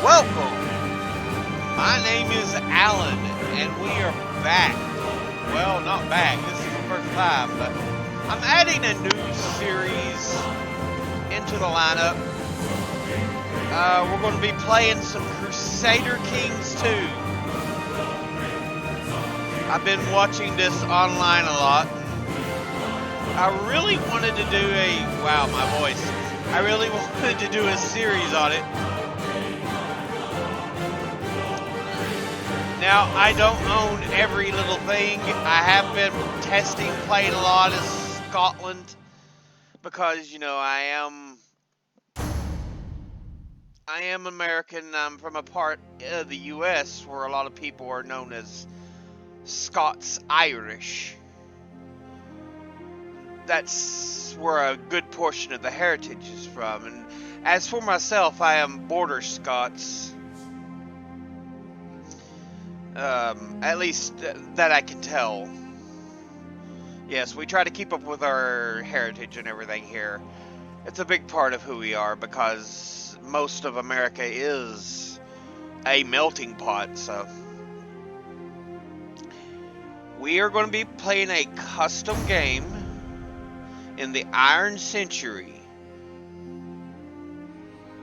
Welcome! My name is Alan, and we are back. Well, not back, this is the first time, but I'm adding a new series into the lineup. We're going to be playing some Crusader Kings II. I've been watching this online a lot. I really wanted to do I really wanted to do a series on it. Now, I don't own every little thing. I have been playing a lot of Scotland, because, you know, I am American. I'm from a part of the U.S. where a lot of people are known as Scots-Irish. That's where a good portion of the heritage is from. And as for myself, I am border Scots. At least that I can tell. Yes, we try to keep up with our heritage and everything here. It's a big part of who we are, because most of America is a melting pot, so. We are going to be playing a custom game in the Iron Century.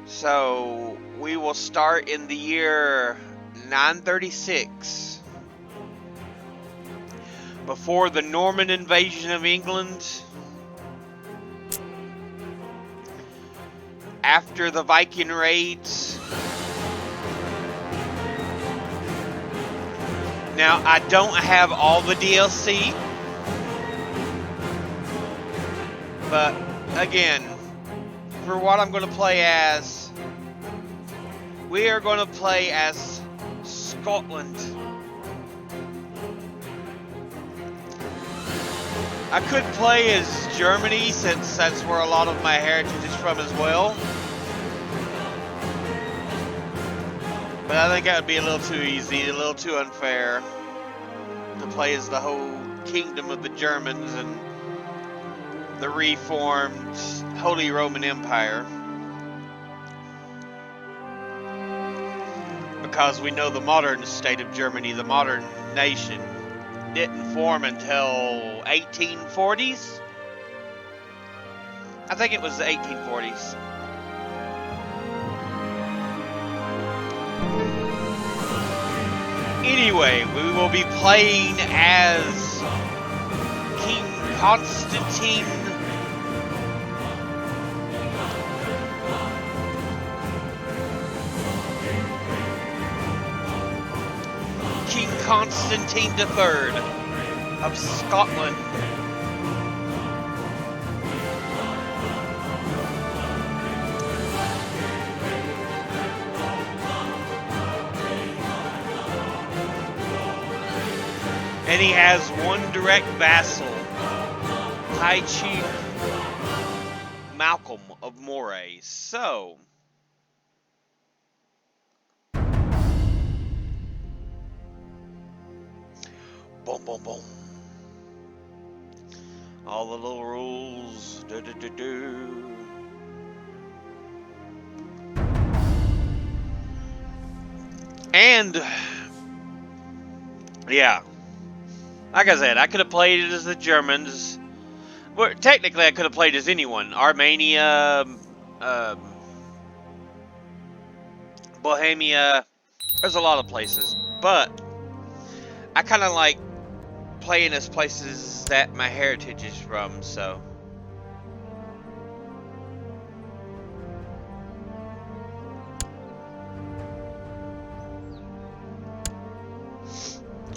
So, we will start in the year 936. Before the Norman invasion of England. After the Viking raids. Now, I don't have all the DLC. But, again, for what I'm going to play as, we are going to play as Scotland. I could play as Germany, since that's where a lot of my heritage is from as well. But I think that would be a little too easy, a little too unfair to play as the whole kingdom of the Germans and the reformed Holy Roman Empire. Because we know the modern state of Germany, the modern nation, didn't form until 1840s. I think it was the 1840s. Anyway, we will be playing as King Constantine III of Scotland. And he has one direct vassal, High Chief Malcolm of Moray. So, boom, boom, boom. All the little rules. And, yeah. Like I said, I could have played as the Germans. Well, technically, I could have played as anyone. Armenia, Bohemia. There's a lot of places. But I kind of like playing as places that my heritage is from, so.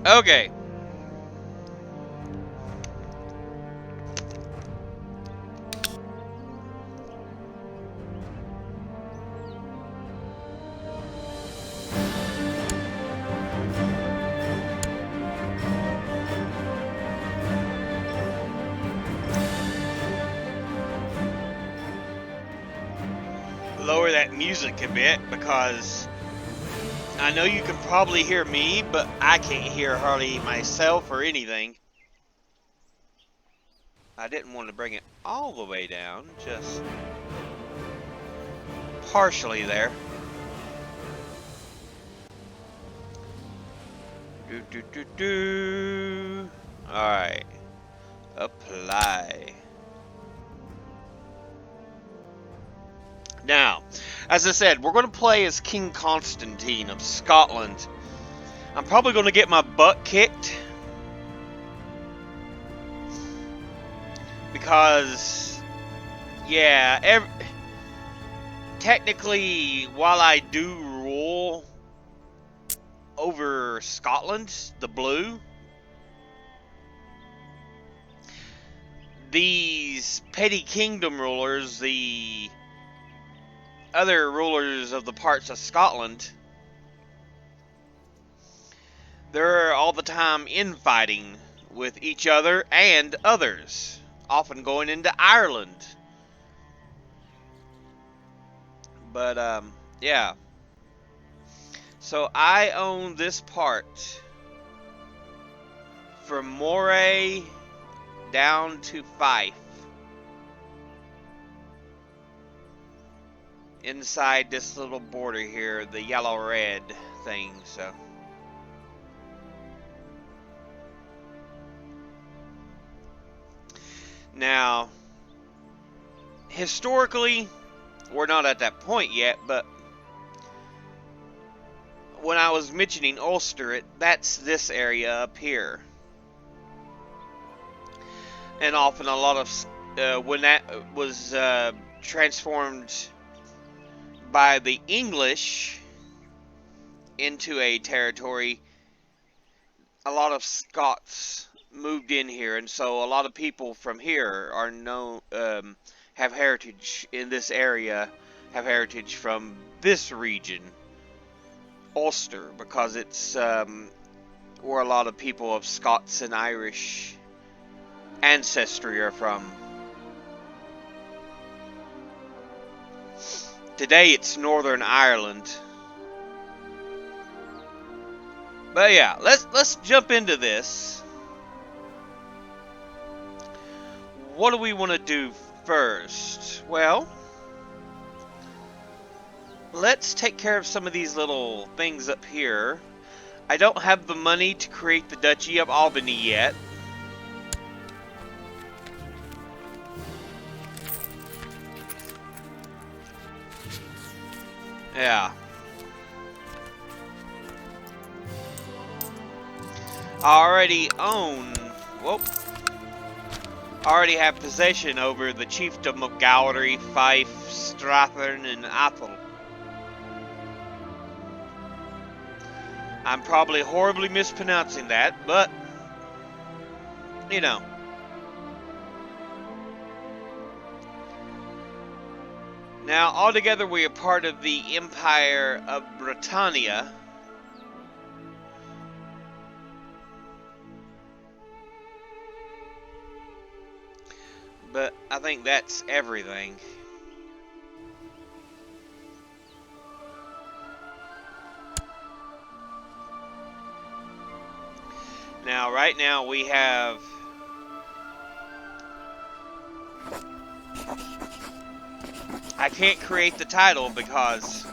Okay. Lower that music a bit, because I know you can probably hear me, but I can't hear hardly myself or anything. I didn't want to bring it all the way down, just partially there. Alright. Apply. Now, as I said, we're going to play as King Constantine of Scotland. I'm probably going to get my butt kicked. Because, yeah, technically, while I do rule over Scotland, the blue, these petty kingdom rulers, the other rulers of the parts of Scotland, they're all the time infighting with each other and others, often going into Ireland. But, yeah. So I own this part from Moray down to Fife. Inside this little border here, the yellow-red thing, so. Now, historically, we're not at that point yet, but when I was mentioning Ulster, that's this area up here. And often a lot of, when that was transformed by the English into a territory, a lot of Scots moved in here, and so a lot of people from here are known, have heritage in this area, have heritage from this region, Ulster, because it's where a lot of people of Scots and Irish ancestry are from. Today it's Northern Ireland. But yeah, let's jump into this. What do we want to do first? Well, let's take care of some of these little things up here. I don't have the money to create the Duchy of Albany yet. Yeah. I already own, well, I already have possession over the chiefdom of Gowrie, Fife, Strathern, and Atholl. I'm probably horribly mispronouncing that, but, you know. Now, altogether we are part of the Empire of Britannia. But I think that's everything. Now, right now we have I can't create the title because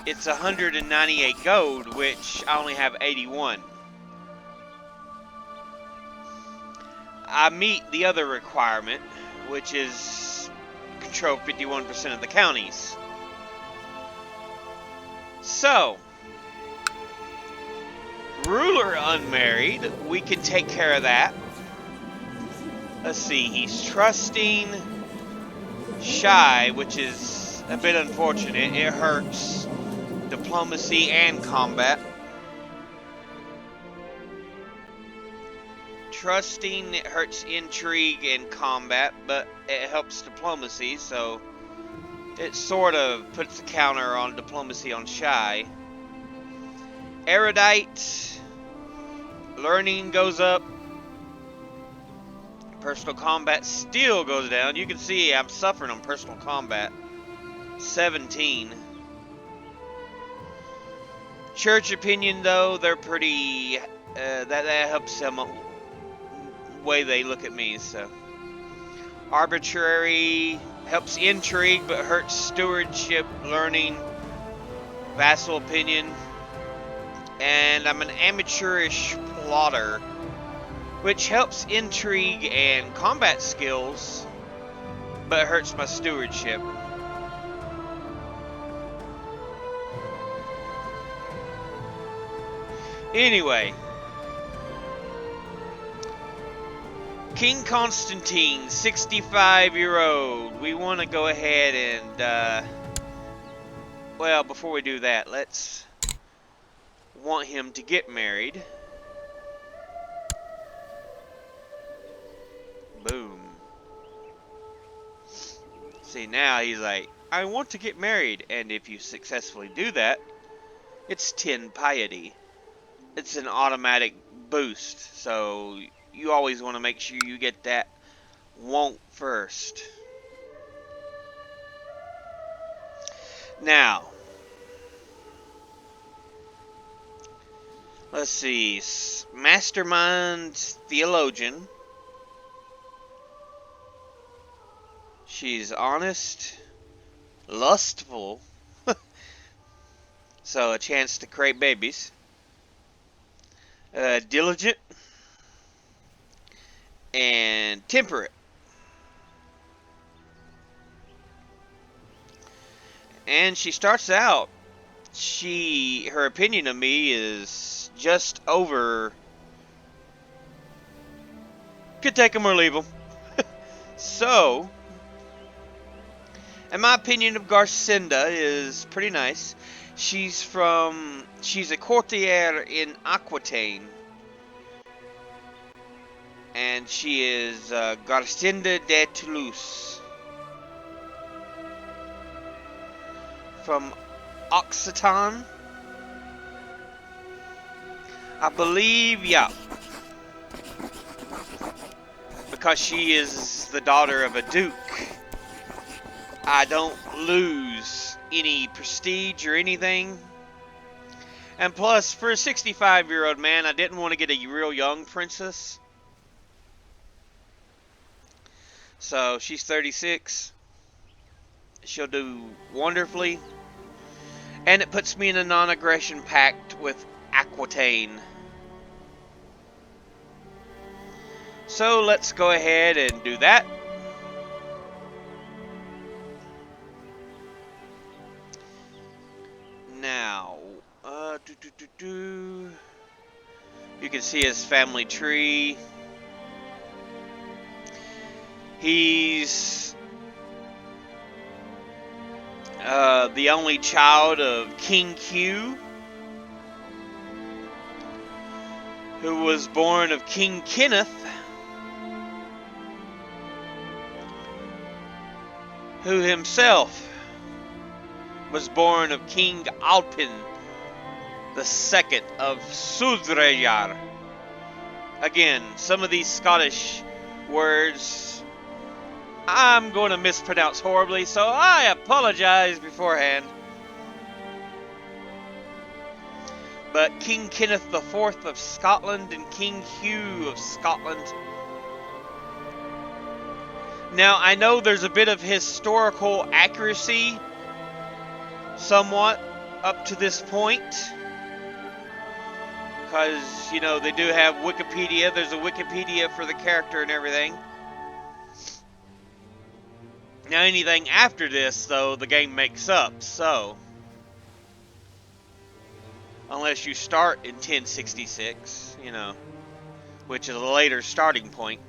it's 198 gold, which I only have 81. I meet the other requirement, which is control 51% of the counties. So, ruler unmarried, we can take care of that. Let's see, he's trusting, shy, which is a bit unfortunate. It hurts diplomacy and combat. Trusting, it hurts intrigue and combat, but it helps diplomacy, so it sort of puts a counter on diplomacy on shy. Erudite, learning goes up. Personal combat still goes down. You can see I'm suffering on personal combat. 17. Church opinion, though, they're pretty. That helps them way they look at me. So arbitrary helps intrigue, but hurts stewardship, learning, vassal opinion, and I'm an amateurish plotter, which helps intrigue and combat skills, but hurts my stewardship. Anyway, King Constantine, 65-year-old. We want to go ahead and, well, before we do that, let's want him to get married. Boom. See, now he's like, I want to get married, and if you successfully do that, it's 10 piety. It's an automatic boost, so you always want to make sure you get that want first. Now, let's see. Mastermind theologian. She's honest, lustful, so a chance to create babies. Diligent and temperate. And she starts out, her opinion of me is just over, could take them or leave them. So, and my opinion of Garcinda is pretty nice. She's a courtier in Aquitaine. And she is Garcinda de Toulouse. From Occitan. I believe, yeah. Because she is the daughter of a duke, I don't lose any prestige or anything. And plus, for a 65-year-old man, I didn't want to get a real young princess. So, she's 36. She'll do wonderfully. And it puts me in a non-aggression pact with Aquitaine. So, let's go ahead and do that. Now, you can see his family tree. He's the only child of King Q, who was born of King Kenneth, who himself was born of King Alpin the second of Sudreyar. Again, some of these Scottish words I'm going to mispronounce horribly, so I apologize beforehand. But King Kenneth IV of Scotland and King Hugh of Scotland. Now, I know there's a bit of historical accuracy, somewhat, up to this point. Because, you know, they do have Wikipedia. There's a Wikipedia for the character and everything. Now, anything after this, though, the game makes up, so. Unless you start in 1066, you know, which is a later starting point.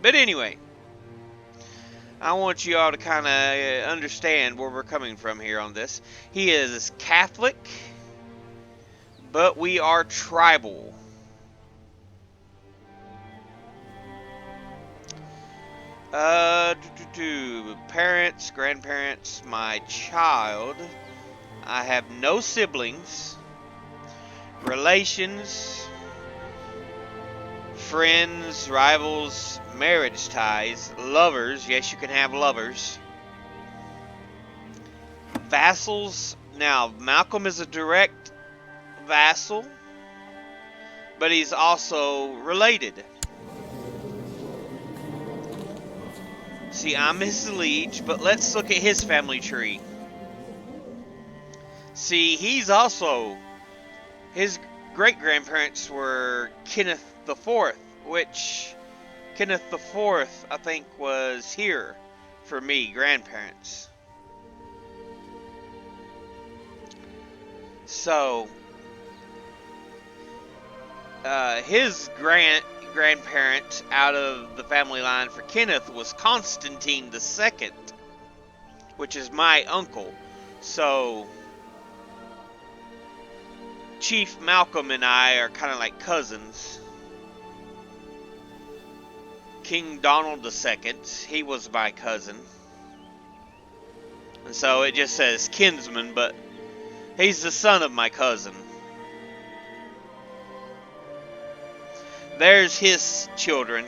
But anyway, I want you all to kind of understand where we're coming from here on this. He is Catholic, but we are tribal. Parents, grandparents, my child. I have no siblings. Relations, friends, rivals, marriage ties, lovers. Yes, you can have lovers. Vassals. Now, Malcolm is a direct vassal, but he's also related. See, I'm his liege, but let's look at his family tree. See, he's also... great-grandparents were Kenneth the Fourth, which Kenneth the Fourth, I think, was here for me, grandparents. So, his grandparent out of the family line for Kenneth was Constantine the Second, which is my uncle. So, Chief Malcolm and I are kind of like cousins. King Donald II, he was my cousin. And so it just says kinsman, but he's the son of my cousin. There's his children.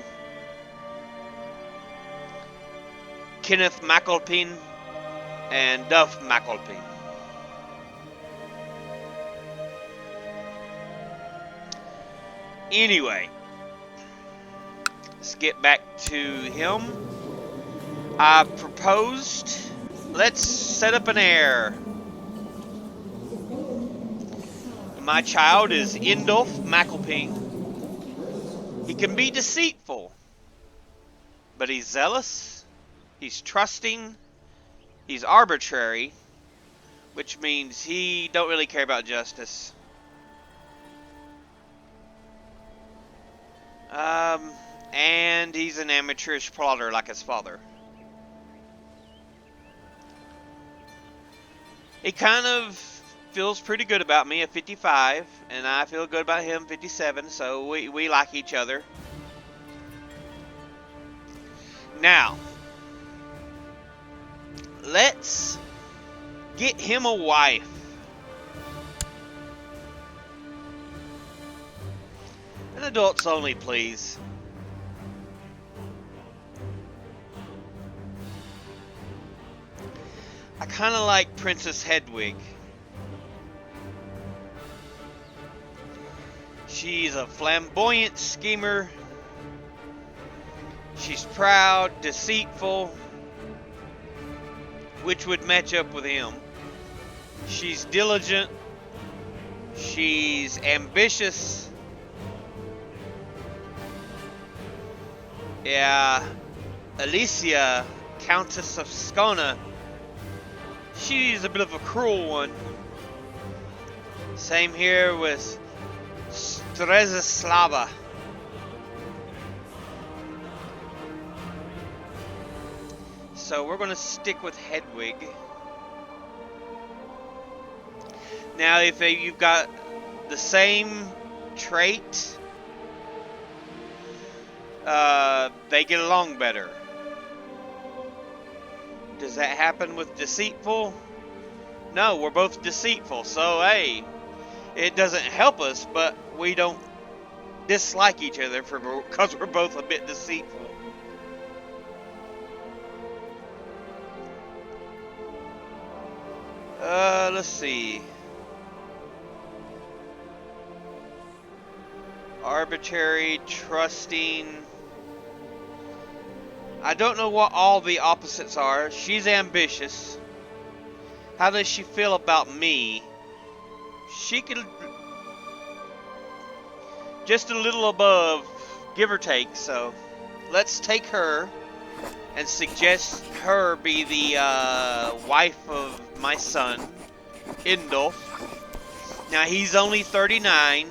Kenneth McAlpine and Duff McAlpine. Anyway, let's get back to him. I proposed, let's set up an heir. My child is Indolf McAlpine. He can be deceitful, but he's zealous, he's trusting, he's arbitrary, which means he don't really care about justice. And he's an amateurish plotter like his father. He kind of feels pretty good about me at 55, and I feel good about him 57, so we like each other. Now, let's get him a wife. And adults only, please. I kind of like Princess Hedwig. She's a flamboyant schemer. She's proud, deceitful, which would match up with him. She's diligent. She's ambitious. Yeah, Alicia, Countess of Skona, she's a bit of a cruel one. Same here with Strzeslava. So we're going to stick with Hedwig. Now, if you've got the same trait, they get along better. Does that happen with deceitful? No, we're both deceitful, so hey, it doesn't help us, but we don't dislike each other because we're both a bit deceitful. Let's see. Arbitrary, trusting. I don't know what all the opposites are. She's ambitious. How does she feel about me? She could just a little above, give or take. So let's take her and suggest her be the wife of my son, Indolf. Now he's only 39.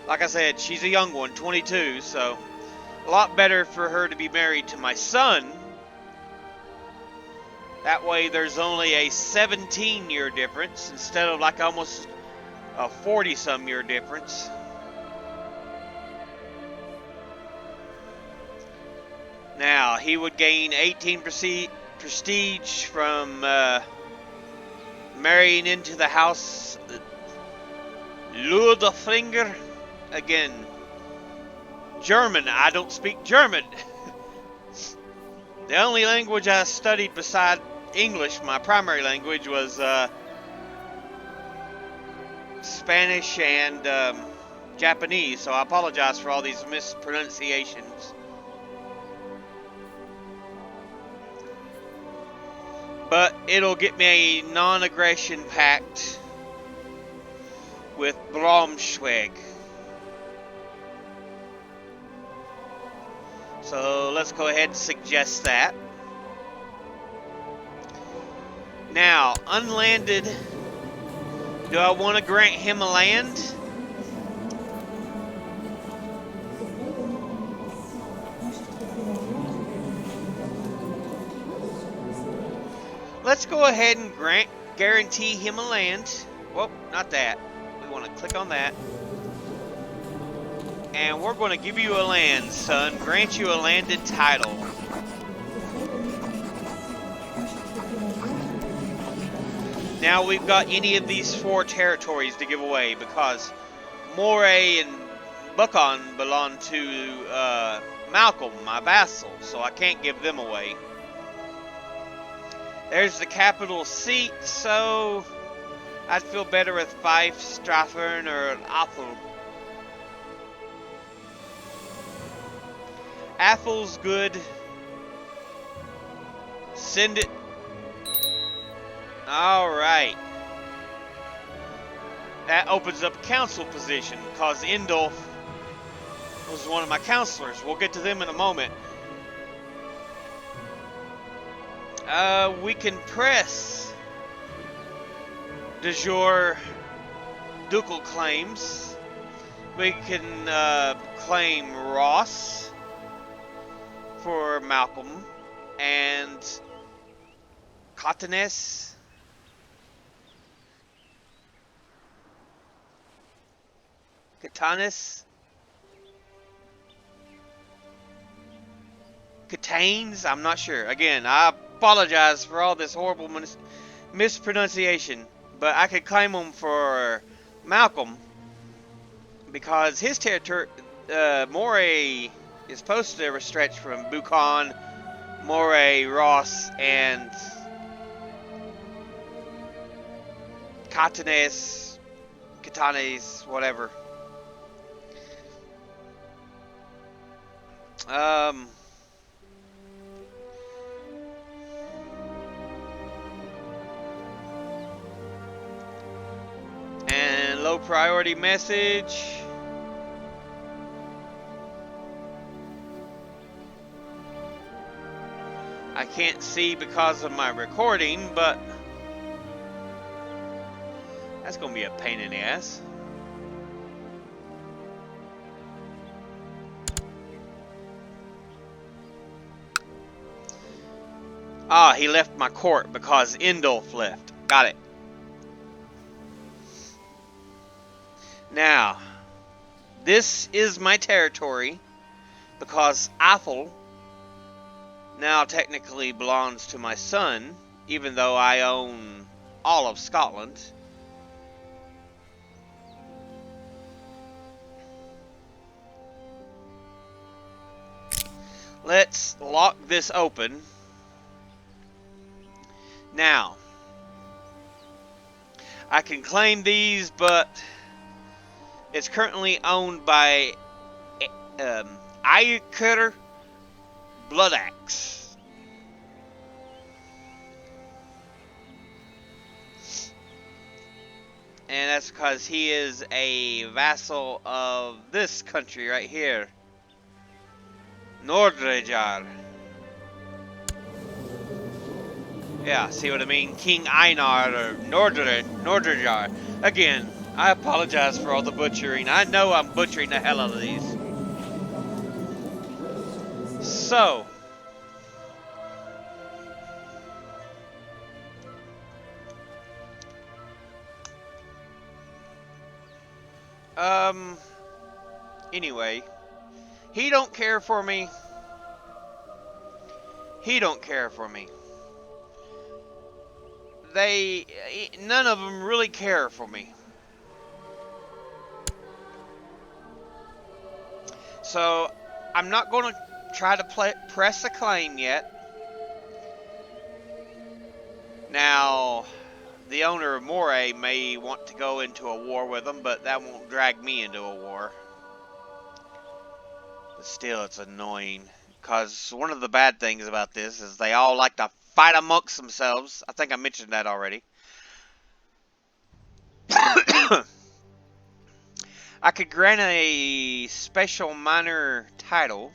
Like I said, she's a young one, 22, so a lot better for her to be married to my son. That way there's only a 17-year difference instead of like almost a 40-some year difference. Now, he would gain 18 prestige from marrying into the house Ludefinger. Again, German. I don't speak German. The only language I studied beside English, my primary language, was Spanish and Japanese, so I apologize for all these mispronunciations. But it'll get me a non-aggression pact with Braunschweig. So let's go ahead and suggest that. Now, unlanded, do I want to grant him a land? Let's go ahead and guarantee him a land. Well, not that. We want to click on that. And we're going to give you a land, son. Grant you a landed title. Now we've got any of these 4 territories to give away because Moray and Buchan belong to Malcolm, my vassal, so I can't give them away. There's the capital seat, so I'd feel better with Fife, Strathern, or Athol. Athol's good. Send it. Alright. That opens up a council position, because Indolf was one of my counselors. We'll get to them in a moment. We can press de jure ducal claims. We can claim Ross for Malcolm and Cottanes. Catanes? I'm not sure. Again, I apologize for all this horrible mispronunciation, but I could claim them for Malcolm because his territory, Moray, is supposed to stretch from Buchan, Moray, Ross, and Catanes, whatever. And low priority message. I can't see because of my recording, but that's gonna be a pain in the ass. Ah, he left my court because Indolf left. Got it. Now, this is my territory because Athol now technically belongs to my son, even though I own all of Scotland. Let's lock this open. Now, I can claim these, but it's currently owned by Iker Bloodaxe. And that's because he is a vassal of this country right here. Nordrejar. Yeah, see what I mean? King Einar or Nordrejar. Again, I apologize for all the butchering. I know I'm butchering the hell out of these. So, anyway, he don't care for me. He don't care for me. None of them really care for me. So, I'm not going to try to press a claim yet. Now, the owner of Moray may want to go into a war with them, but that won't drag me into a war. But still, it's annoying. Because one of the bad things about this is they all like to fight amongst themselves. I think I mentioned that already. I could grant a special minor title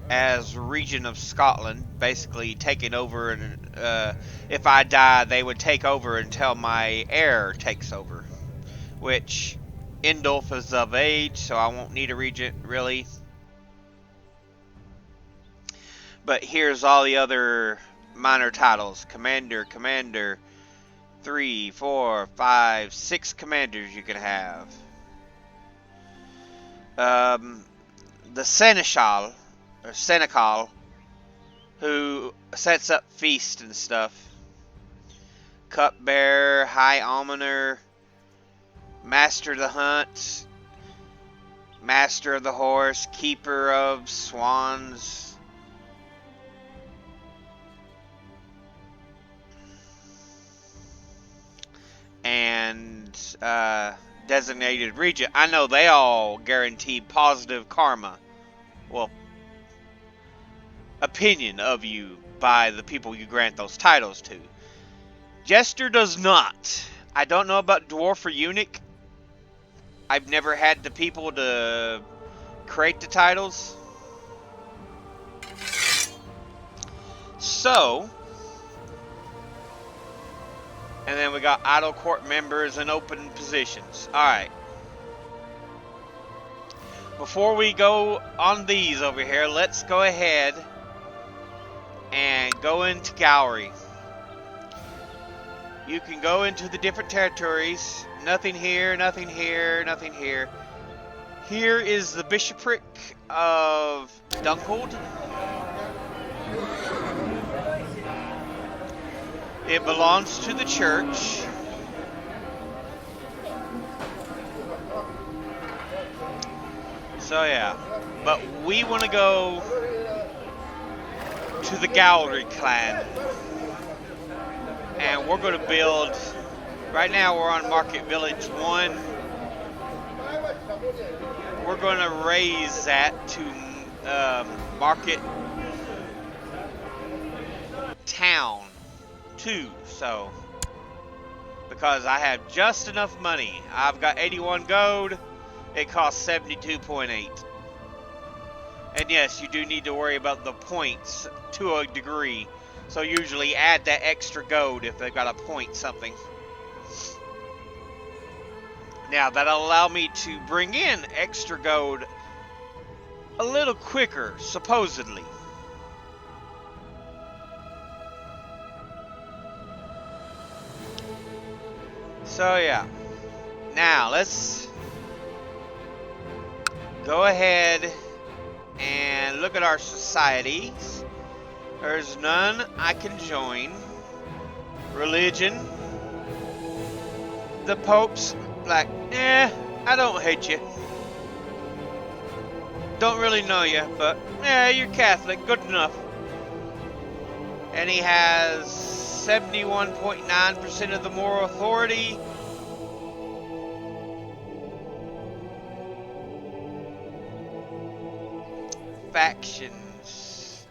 as Regent of Scotland, basically taking over, and if I die, they would take over until my heir takes over, which Indulf is of age, so I won't need a regent, really. But here's all the other minor titles. Commander, Commander, 3, 4, 5, 6 commanders you can have. The Seneschal, or Senecal, who sets up feast and stuff. Cupbearer, High Almoner, Master of the Hunt, Master of the Horse, Keeper of Swans. And Designated Regent. I know they all guarantee positive karma. Well, opinion of you by the people you grant those titles to. Jester does not. I don't know about Dwarf or Eunuch. I've never had the people to create the titles. So, and then we got idle court members and open positions. Alright. Before we go on these over here, let's go ahead and go into gallery. You can go into the different territories. Nothing here, nothing here, nothing here. Here is the bishopric of Dunkeld. It belongs to the church. So yeah, but we want to go to the Gallery clan. And we're going to build, right now we're on Market Village 1. We're going to raise that to Market Town 2, so, because I have just enough money. I've got 81 gold, it costs 72.8. And yes, you do need to worry about the points to a degree. So usually add that extra gold if they've got a point something. Now that'll allow me to bring in extra gold a little quicker, supposedly. So yeah. Now let's go ahead and look at our societies. There's none I can join. Religion. The Pope's like, I don't hate you. Don't really know you, but you're Catholic, good enough. And he has 71.9% of the moral authority. Factions.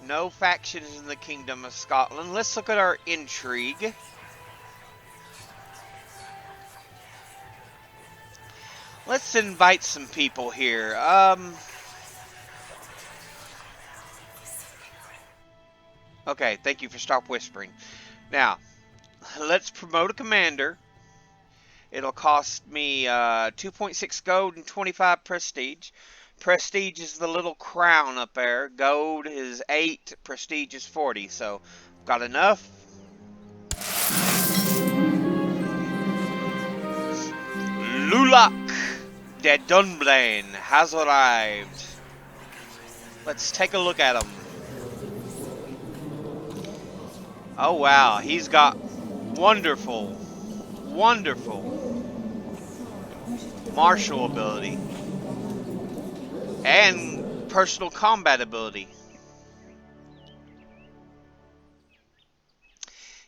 No factions in the Kingdom of Scotland. Let's look at our intrigue. Let's invite some people here. Okay, thank you for stop whispering. Now, let's promote a commander. It'll cost me 2.6 gold and 25 prestige. Prestige is the little crown up there. Gold is 8, prestige is 40. So, got enough. Lulak de Dunblane has arrived. Let's take a look at him. Oh wow, he's got wonderful martial ability and personal combat ability.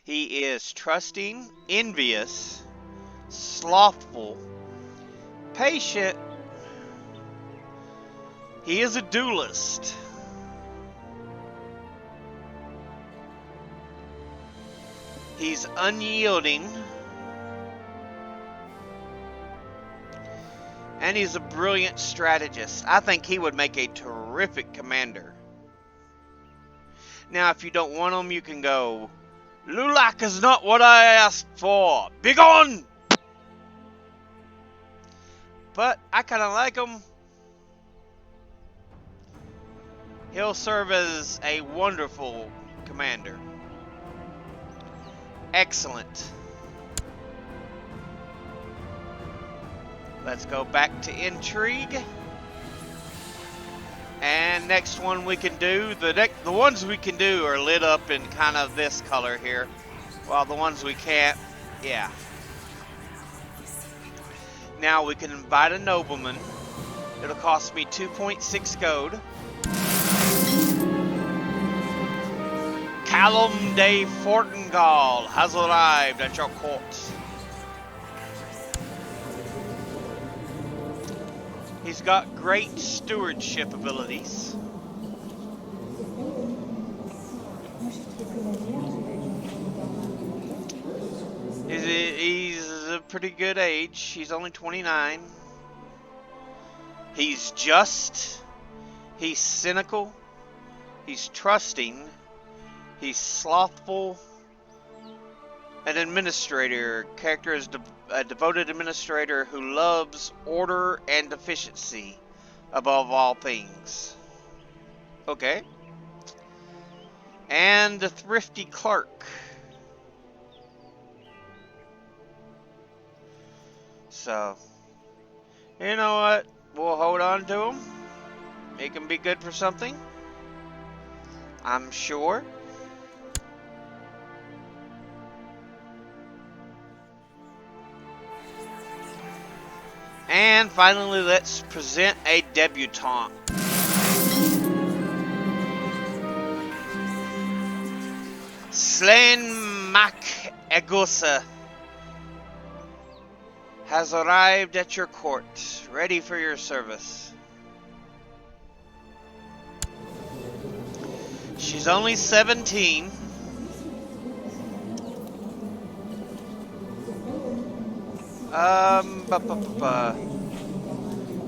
He is trusting, envious, slothful, patient. He is a duelist. He's unyielding. And he's a brilliant strategist. I think he would make a terrific commander. Now, if you don't want him, you can go, Lulak is not what I asked for. Begone! But I kind of like him. He'll serve as a wonderful commander. Excellent. Let's go back to intrigue. And next one we can do, the ones we can do are lit up in kind of this color here, while the ones we can't, yeah. Now we can invite a nobleman. It'll cost me 2.6 gold. Callum de Fortingall has arrived at your court. He's got great stewardship abilities. He's a pretty good age. He's only 29. He's just. He's cynical. He's trusting. He's slothful. An administrator. Character is a devoted administrator who loves order and efficiency above all things. Okay. And the thrifty clerk. So, you know what? We'll hold on to him. He can be good for something, I'm sure. And finally, let's present a debutante. Slain Mac Egusa has arrived at your court, ready for your service. She's only 17.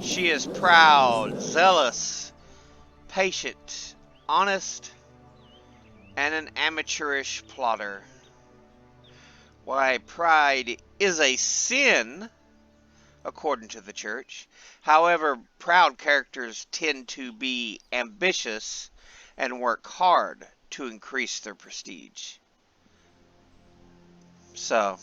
She is proud, zealous, patient, honest, and an amateurish plotter. Why, pride is a sin, according to the church. However, proud characters tend to be ambitious and work hard to increase their prestige. So,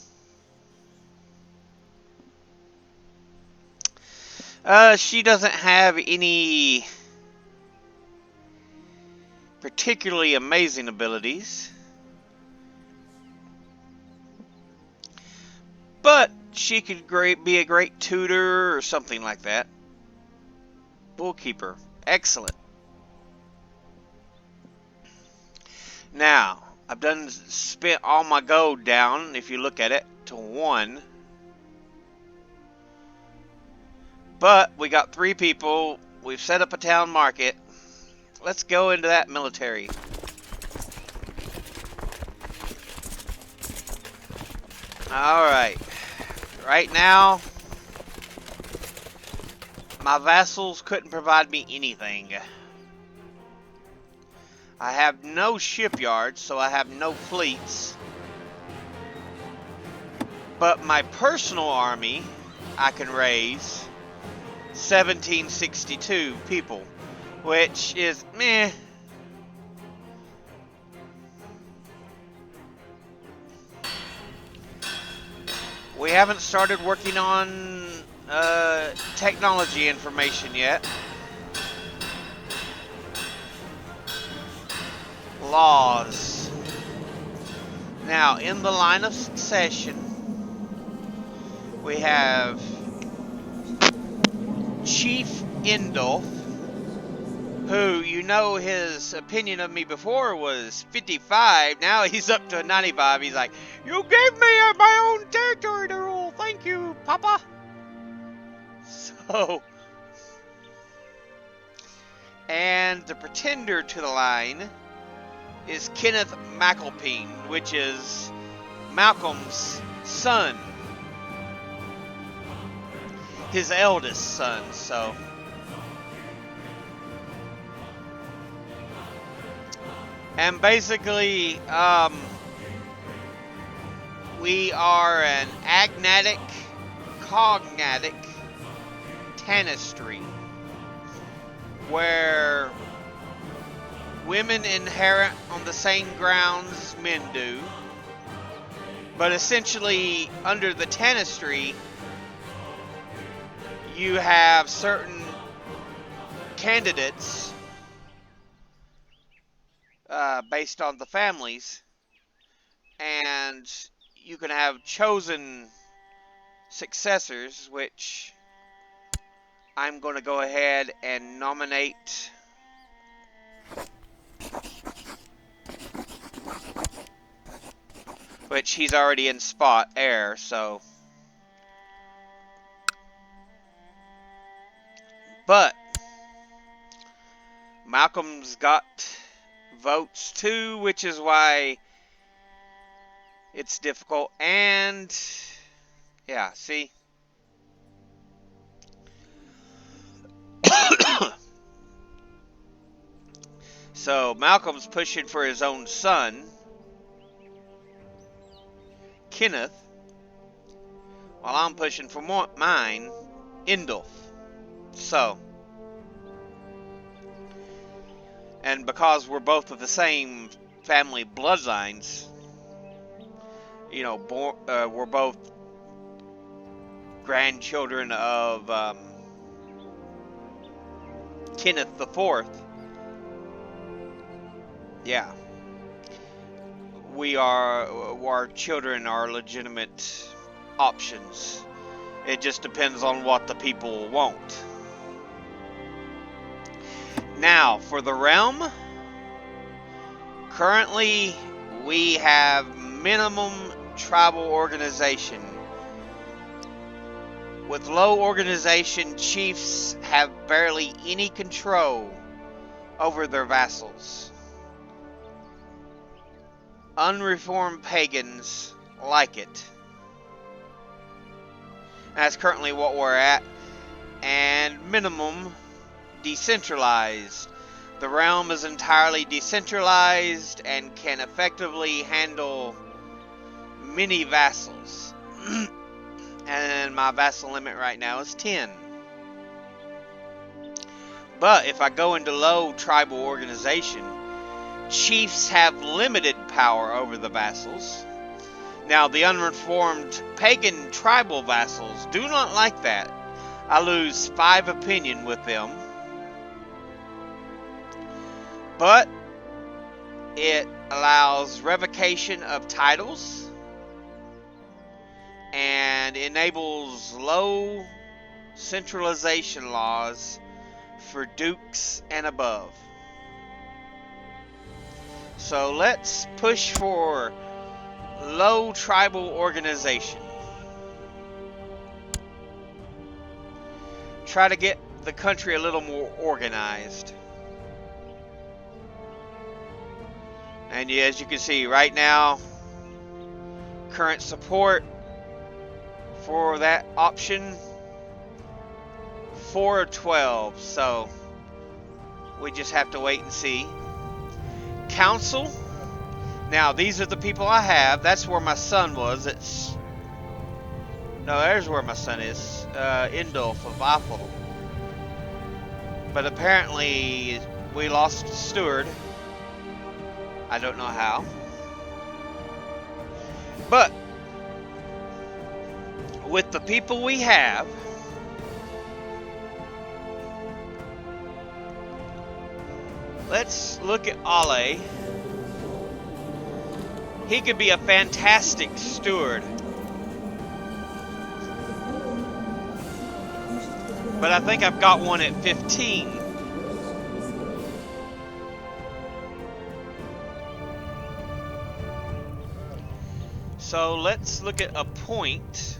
she doesn't have any particularly amazing abilities. But she could be a great tutor or something like that. We'll keep her. Excellent. Now, I've spent all my gold down, if you look at it, to 1. But we got 3 people. We've set up a town market. Let's go into that military. Alright. Right now, my vassals couldn't provide me anything. I have no shipyards, so I have no fleets. But my personal army, I can raise 1762 people, which is meh. We haven't started working on technology information yet. Laws. Now, in the line of succession, we have Chief Indolf, who, you know, his opinion of me before was 55. Now he's up to 95. He's like, you gave me my own territory to rule. Thank you, Papa. So, and the pretender to the line is Kenneth McAlpine, which is Malcolm's son. his eldest son. So and basically we are an agnatic cognatic tanistry where women inherit on the same grounds men do, but essentially under the tanistry you have certain candidates based on the families, and you can have chosen successors, which I'm going to go ahead and nominate which he's already in spot heir, so but Malcolm's got votes too, which is why it's difficult. And yeah, see. So Malcolm's pushing for his own son, Kenneth, while I'm pushing for mine, Indulf. So, and because we're both of the same family bloodlines, you know, we're both grandchildren of Kenneth the Fourth. Yeah, our children are legitimate options. It just depends on what the people want. Now, for the realm, currently we have minimum tribal organization. With low organization, chiefs have barely any control over their vassals. Unreformed pagans like it. That's currently what we're at. And minimum decentralized. The realm is entirely decentralized and can effectively handle many vassals. And my vassal limit right now is 10. But if I go into low tribal organization, chiefs have limited power over the vassals. Now, the unreformed pagan tribal vassals do not like that. I lose 5 opinion with them. But it allows revocation of titles and enables low centralization laws for dukes and above. So let's push for low tribal organization. Try to get the country a little more organized. And as you can see right now, current support for that option 4 of 12. So we just have to wait and see. Council. Now these are the people I have. That's where my son was. There's where my son is. Indulf of Eiffel. But apparently we lost Steward. I don't know how. But with the people we have, let's look at Ale. He could be a fantastic steward. But I think I've got one at 15. So let's look at a point.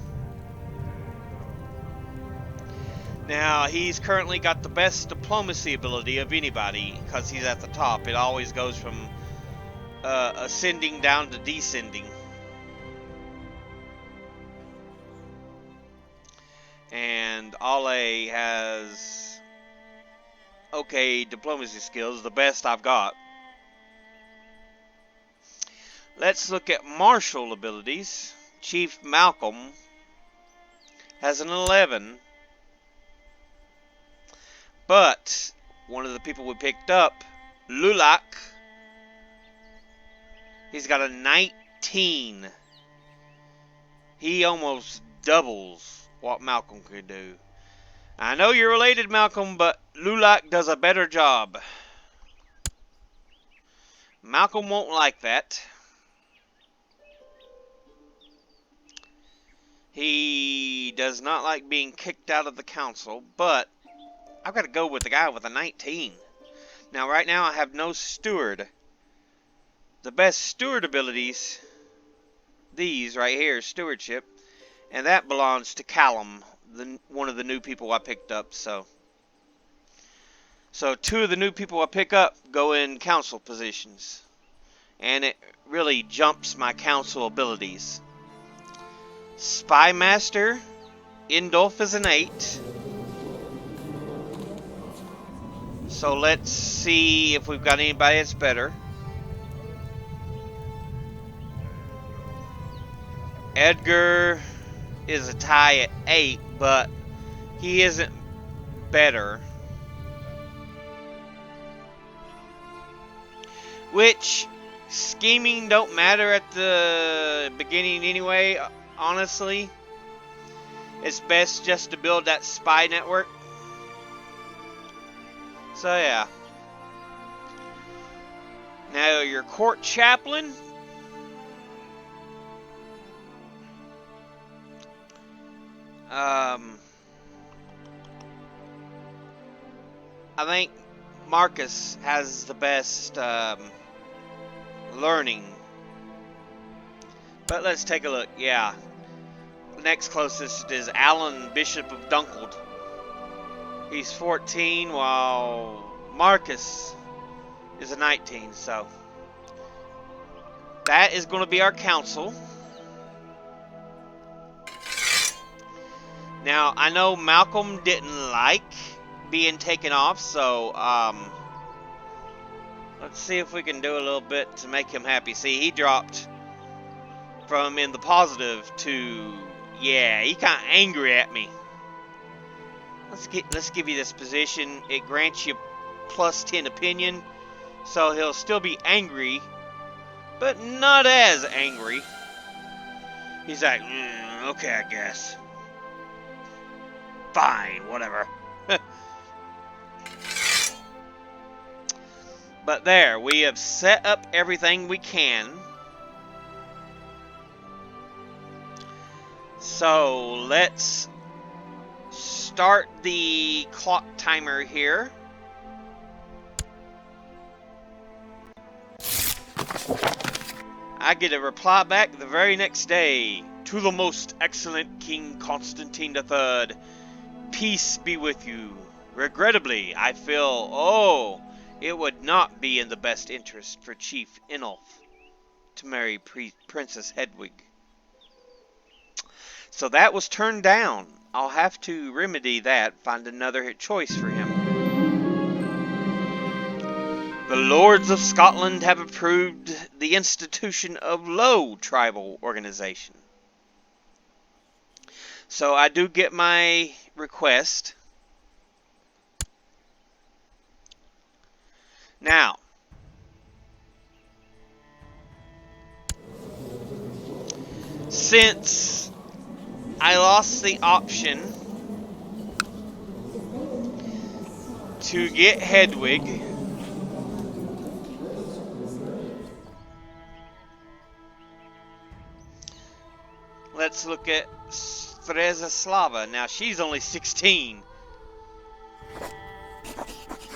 Now, he's currently got the best diplomacy ability of anybody because he's at the top. It always goes from ascending down to descending. And Ale has okay diplomacy skills, the best I've got. Let's look at martial abilities. Chief Malcolm has an 11. But one of the people we picked up, Lulak, he's got a 19. He almost doubles what Malcolm could do. I know you're related, Malcolm, but Lulak does a better job. Malcolm won't like that. He does not like being kicked out of the council, but I've got to go with the guy with a 19. Now, right now, I have no steward. The best steward abilities, these right here, stewardship, and that belongs to Callum, one of the new people I picked up. So two of the new people I pick up go in council positions, and it really jumps my council abilities. Spy Master, Indolf is an 8. So let's see if we've got anybody that's better. Edgar is a tie at 8, but he isn't better. Which, scheming don't matter at the beginning anyway, honestly. It's best just to build that spy network. So yeah. Now your court chaplain. I think Marcus has the best learning. But let's take a look. Yeah. The next closest is Alan, Bishop of Dunkeld. He's 14, while Marcus is a 19. So that is going to be our council. Now, I know Malcolm didn't like being taken off, so let's see if we can do a little bit to make him happy. See, he dropped from in the positive to, yeah, he kind of angry at me. Let's give you this position. It grants you plus 10 opinion, so he'll still be angry, but not as angry. He's like, okay, I guess. Fine, whatever. But there, we have set up everything we can. So let's start the clock timer here. I get a reply back the very next day. To the most excellent King Constantine III, peace be with you. Regrettably, I feel, it would not be in the best interest for Chief Inolf to marry Princess Hedwig. So that was turned down. I'll have to remedy that, find another choice for him. The Lords of Scotland have approved the institution of Low Tribal Organization. So I do get my request. Now, since I lost the option to get Hedwig, let's look at Strezislava. Now, she's only 16.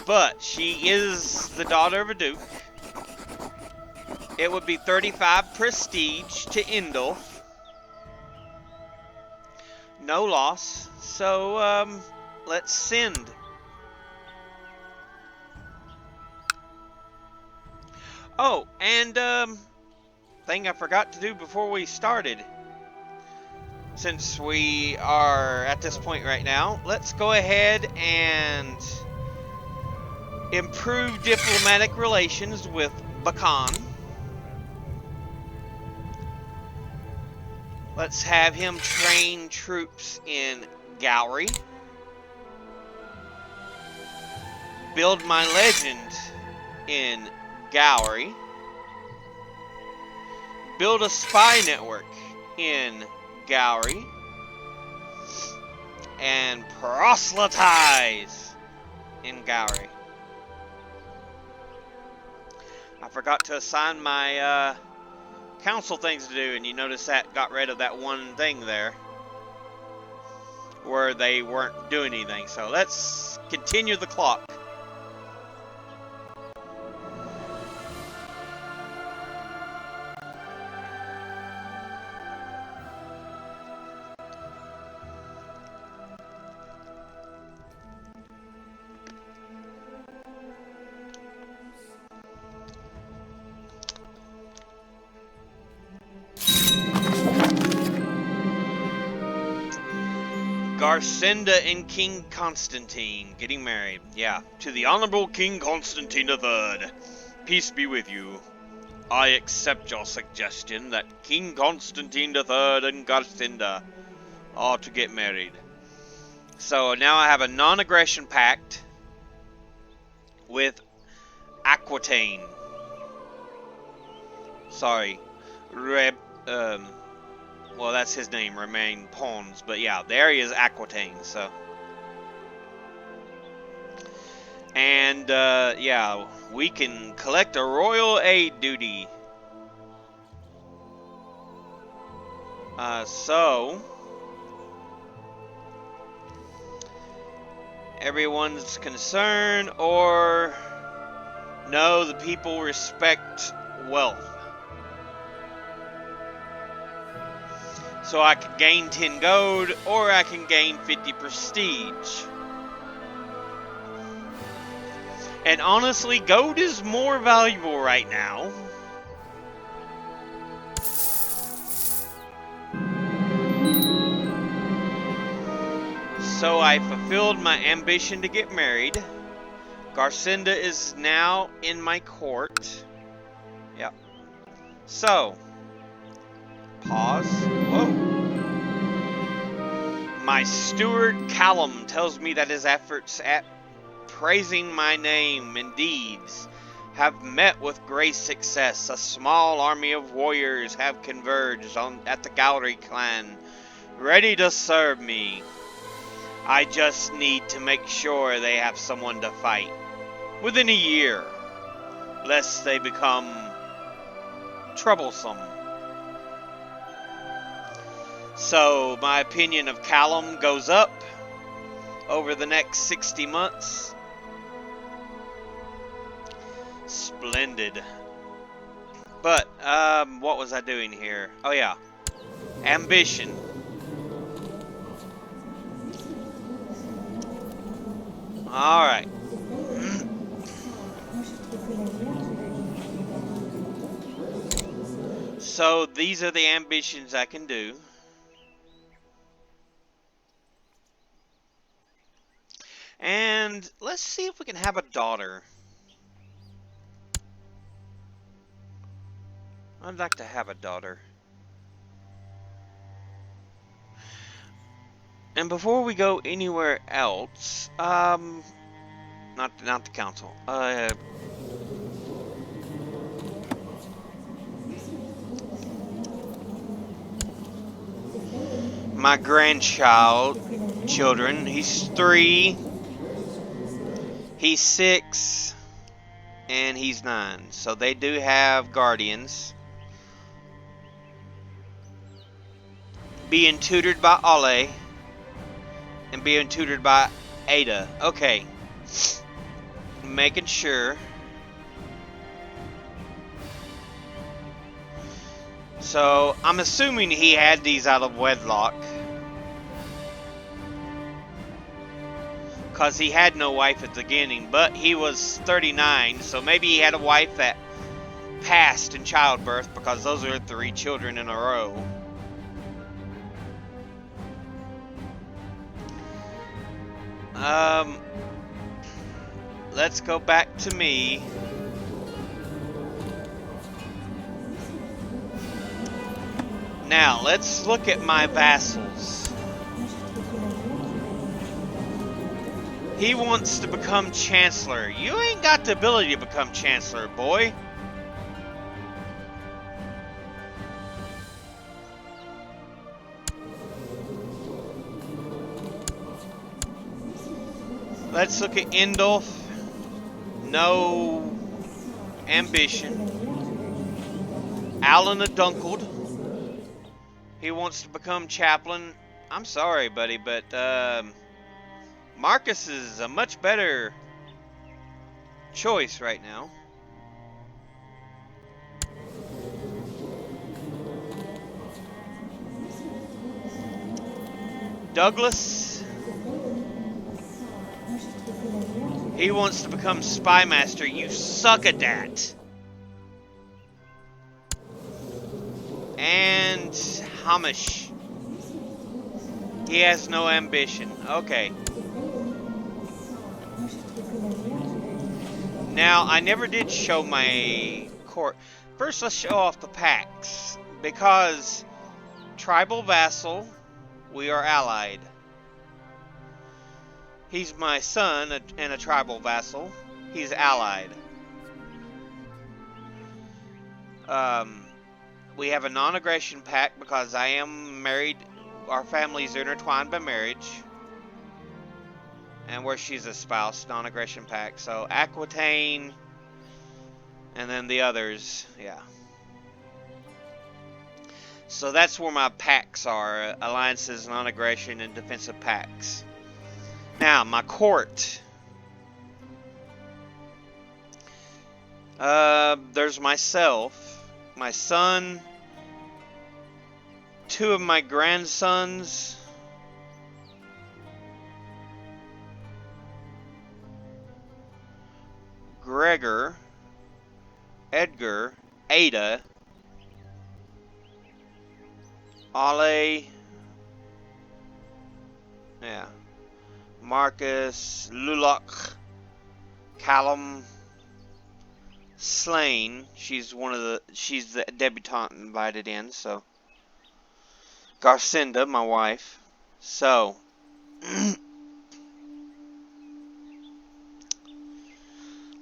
But she is the daughter of a duke. It would be 35 prestige to Indolf. No loss. So, let's send. Oh, and, thing I forgot to do before we started. since we are at this point right now, let's go ahead and improve diplomatic relations with Bakan. Let's have him train troops in Gowrie. Build my legend in Gowrie. Build a spy network in Gowrie. And proselytize in Gowrie. I forgot to assign my council things to do, and you notice that got rid of that one thing there where they weren't doing anything. So let's continue the clock. Garcinda and King Constantine getting married. Yeah, to the Honorable King Constantine III. Peace be with you. I accept your suggestion that King Constantine III and Garcinda are to get married. So now I have a non-aggression pact with Aquitaine. Sorry, well, that's his name, Remain Pons, but yeah, there he is, Aquitaine, so. And, yeah, we can collect a royal aid duty. So, everyone's concerned, or, no, the people respect wealth. So I can gain 10 gold, or I can gain 50 prestige. And honestly, gold is more valuable right now. So I fulfilled my ambition to get married. Garcinda is now in my court. Yep. So, pause. Whoa. My steward Callum tells me that his efforts at praising my name and deeds have met with great success. A small army of warriors have converged at the Gowrie clan, ready to serve me. I just need to make sure they have someone to fight within a year, lest they become troublesome. So my opinion of Callum goes up over the next 60 months. Splendid. But, what was I doing here? Oh yeah, ambition. Alright. So these are the ambitions I can do. And let's see if we can have a daughter. I'd like to have a daughter. And before we go anywhere else, not the council. My children. He's 3. He's 6. And he's 9. So they do have guardians. Being tutored by Ale. And being tutored by Ada. Okay. Making sure. So, I'm assuming he had these out of wedlock. Because he had no wife at the beginning, but he was 39, so maybe he had a wife that passed in childbirth, because those are 3 children in a row. Um, let's go back to me. Now, let's look at my vassals. He wants to become Chancellor. You ain't got the ability to become Chancellor, boy. Let's look at Indolf. No ambition. Alan Dunkled. He wants to become chaplain. I'm sorry, buddy, but Marcus is a much better choice right now. Douglas. He wants to become spy master. You suck at that. And Hamish. He has no ambition. Okay. Now, I never did show my court. First, let's show off the packs. Because tribal vassal, we are allied. He's my son and a tribal vassal. He's allied. We have a non-aggression pact because I am married. Our families are intertwined by marriage. And where she's a spouse, non-aggression pact. So Aquitaine, and then the others, yeah. So that's where my pacts are: alliances, non-aggression, and defensive pacts. Now my court. There's myself, my son, two of my grandsons. Gregor, Edgar, Ada, Ale, yeah, Marcus, Lulok, Callum, Slain. She's the debutante invited in, so Garcinda, my wife. So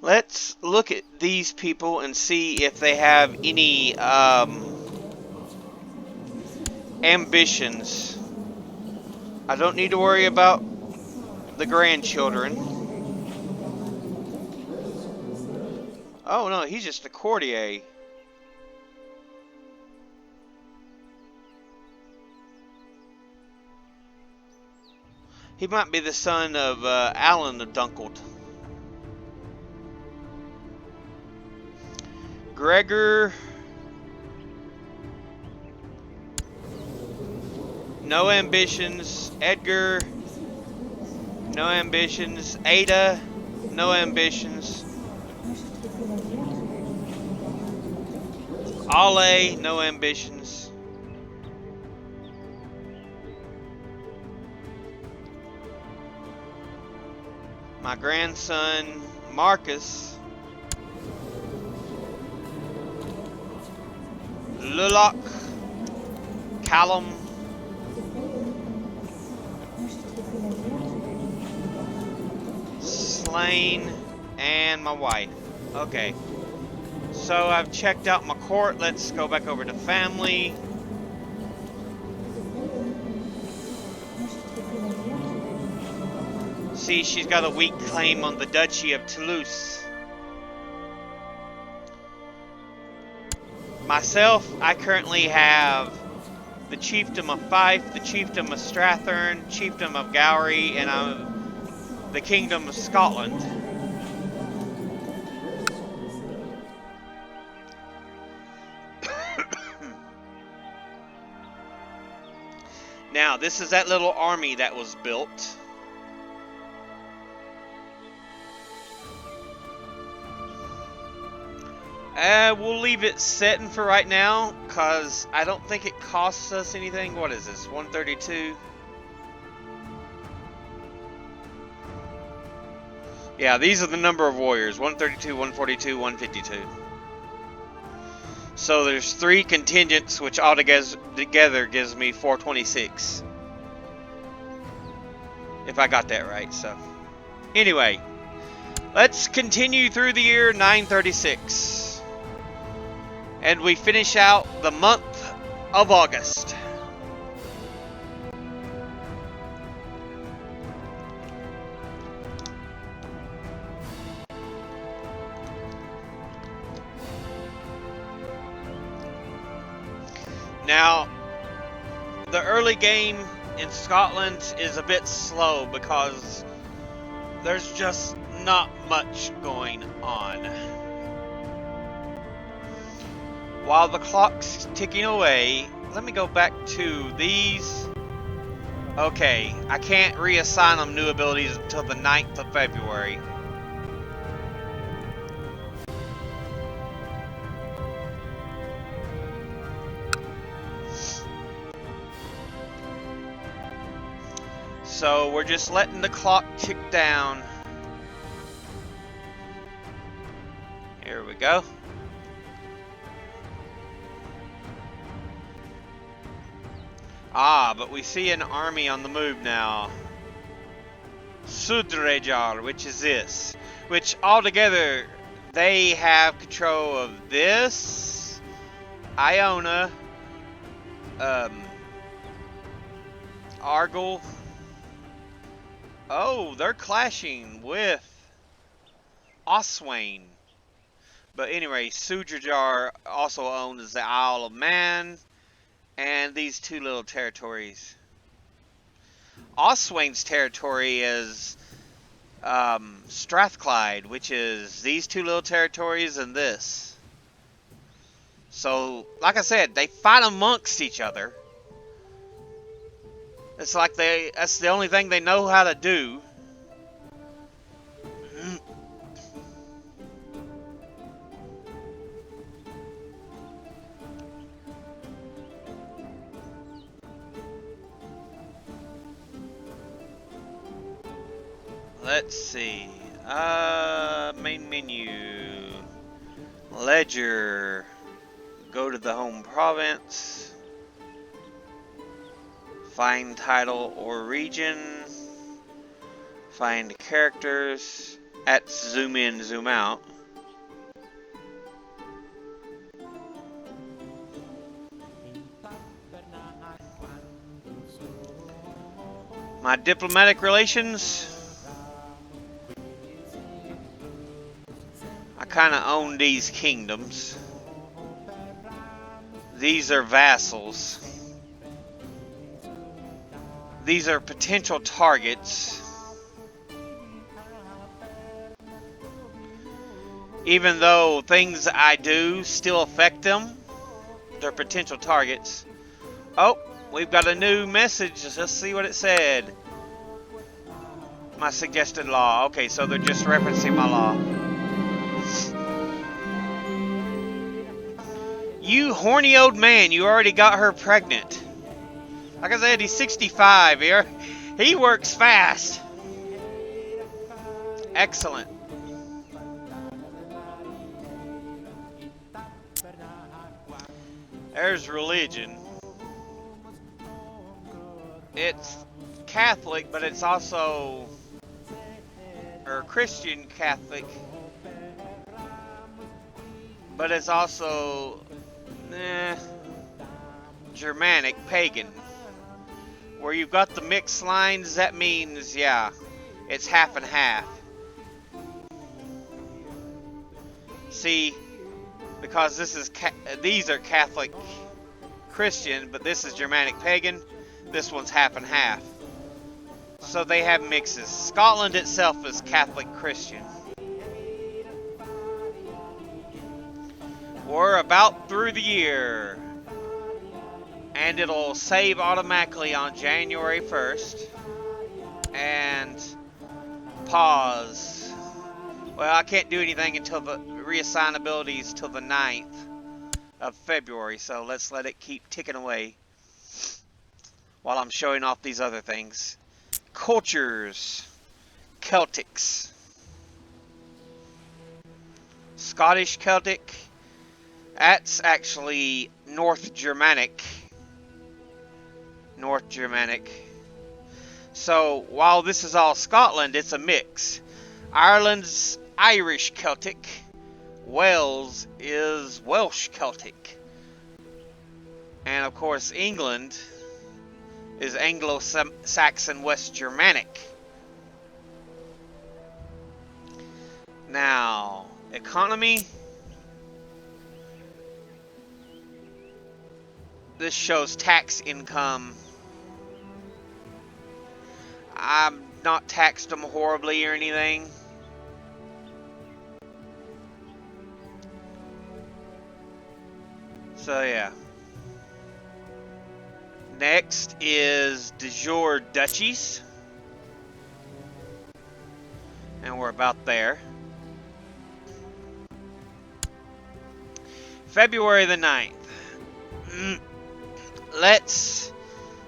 let's look at these people and see if they have any ambitions. I don't need to worry about the grandchildren. Oh no, he's just a courtier. He might be the son of Alan the Dunkled. Gregor. No ambitions. Edgar. No ambitions. Ada. No ambitions. Ale. No ambitions. My grandson Marcus. Lulok. Callum. Slain. And my wife. Okay. So I've checked out my court. Let's go back over to family. See, she's got a weak claim on the Duchy of Toulouse. Myself, I currently have the Chiefdom of Fife, the Chiefdom of Strathern, Chiefdom of Gowrie, and the Kingdom of Scotland. Now, this is that little army that was built. We'll leave it setting for right now, because I don't think it costs us anything. What is this, 132? Yeah, these are the number of warriors. 132, 142, 152. So there's 3 contingents, which all together gives me 426. If I got that right, so. Anyway, let's continue through the year 936. And we finish out the month of August. Now, the early game in Scotland is a bit slow because there's just not much going on. While the clock's ticking away, let me go back to these. Okay, I can't reassign them new abilities until the 9th of February. So we're just letting the clock tick down. Here we go. Ah, but we see an army on the move now. Sudrejar, which is this. Which altogether, they have control of this, Iona, Argyle. Oh, they're clashing with Oswain. But anyway, Sudrejar also owns the Isle of Man and these 2 little territories. Oswain's territory is Strathclyde, which is these 2 little territories and this. So, like I said, they fight amongst each other. It's like that's the only thing they know how to do. Let's see. Main menu. Ledger. Go to the home province. Find title or region. Find characters. At zoom in, zoom out. My diplomatic relations. I kind of own these kingdoms. These are vassals. These are potential targets. Even though things I do still affect them, they're potential targets. Oh, we've got a new message. Let's see what it said. My suggested law. Okay, so they're just referencing my law. You horny old man, you already got her pregnant. Like I said, he's 65 here. He works fast. Excellent. There's religion. It's Catholic, but it's also, or Christian Catholic, but it's also Germanic pagan. Where you've got the mixed lines, that means, yeah, it's half and half. See, because these are Catholic Christian, but this is Germanic pagan. This one's half and half. So they have mixes. Scotland itself is Catholic Christian. We're about through the year. And it'll save automatically on January 1st. And pause. Well, I can't do anything until the reassign abilities till the 9th of February. So let's let it keep ticking away while I'm showing off these other things. Cultures. Celtics. Scottish Celtic. That's actually North Germanic. North Germanic. So while this is all Scotland, it's a mix. Ireland's Irish Celtic. Wales is Welsh Celtic. And of course, England is Anglo-Saxon West Germanic. Now, economy. This shows tax income. I've not taxed them horribly or anything. So yeah. Next is de jure duchies. And we're about there. February the 9th. Let's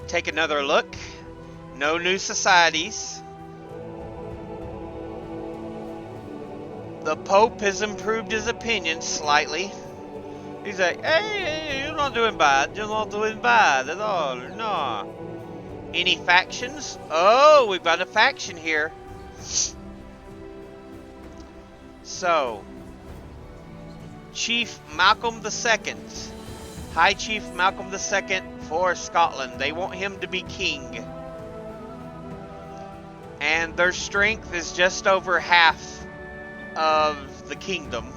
take another look. No new societies. The Pope has improved his opinion slightly. He's like, hey, you're not doing bad. You're not doing bad at all. No. Any factions? Oh, we've got a faction here. So, Chief Malcolm II. High Chief Malcolm II for Scotland. They want him to be king. And their strength is just over half of the kingdom.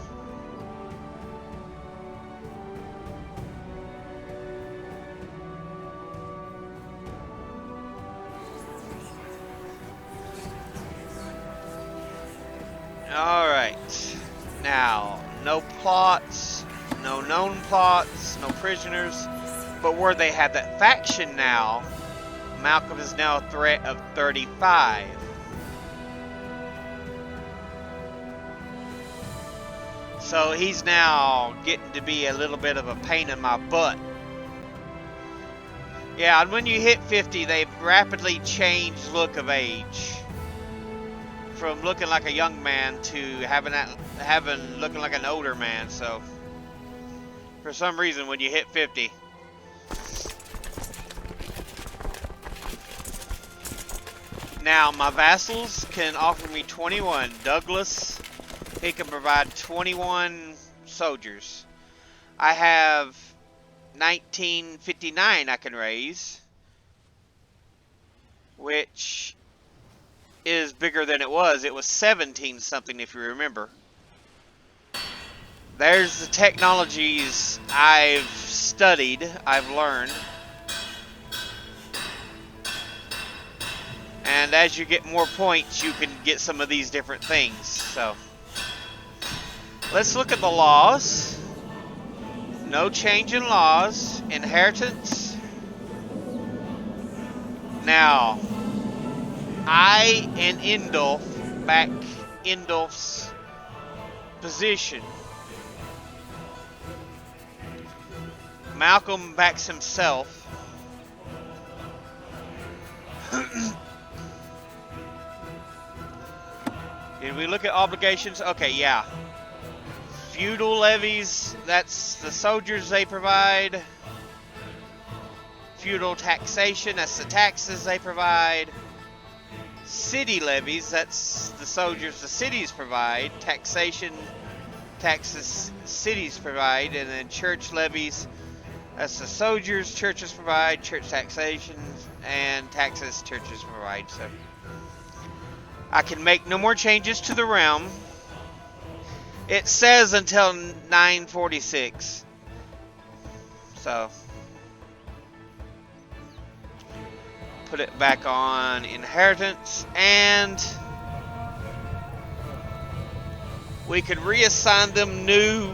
Alright. Now, no plots, no known plots, no prisoners. But where they have that faction now, Malcolm is now a threat of 35. So he's now getting to be a little bit of a pain in my butt. Yeah, and when you hit 50, they rapidly change look of age. From looking like a young man to looking like an older man. So for some reason, when you hit 50, now my vassals can offer me 21. Douglas, he can provide 21 soldiers. I have 1959 I can raise, which is bigger than it was. It was 17 something if you remember. There's the technologies I've studied, I've learned. And as you get more points, you can get some of these different things. So let's look at the laws. No change in laws. Inheritance. Now, I and Indulf back Indulf's position. Malcolm backs himself. Did we look at obligations? Okay, yeah. Feudal levies, that's the soldiers they provide. Feudal taxation, that's the taxes they provide. City levies, that's the soldiers the cities provide. Taxation, taxes cities provide. And then church levies, that's the soldiers churches provide. Church taxation and taxes churches provide. So I can make no more changes to the realm. It says until 946. So put it back on inheritance, and we could reassign them new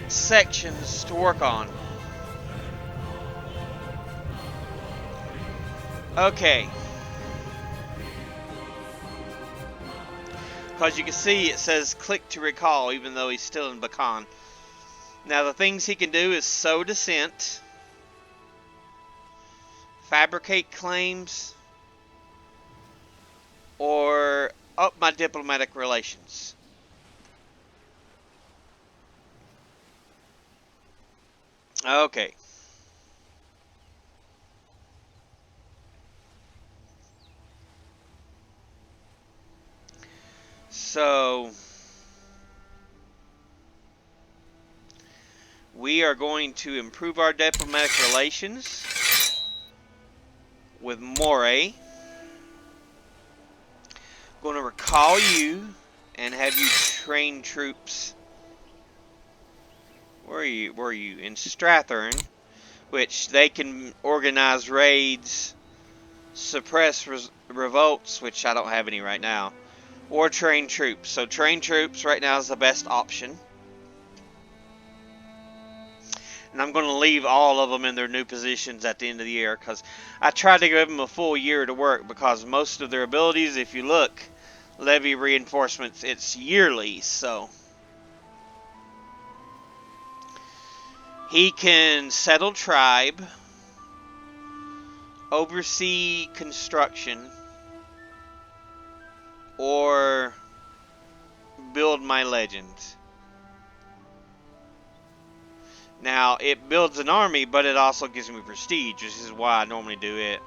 sections to work on. Okay. Because you can see it says click to recall even though he's still in Bacan. Now the things he can do is sow dissent, fabricate claims, or up my diplomatic relations. Okay. So we are going to improve our diplomatic relations with Moray. Going to recall you and have you train troops. Where are you? Where are you? In Strathern, which they can organize raids, suppress revolts, which I don't have any right now, or train troops. So train troops right now is the best option. And I'm going to leave all of them in their new positions at the end of the year because I tried to give them a full year to work because most of their abilities, if you look, levy reinforcements, it's yearly. So he can settle tribe, oversee construction, or build my legends. Now, it builds an army, but it also gives me prestige, which is why I normally do it.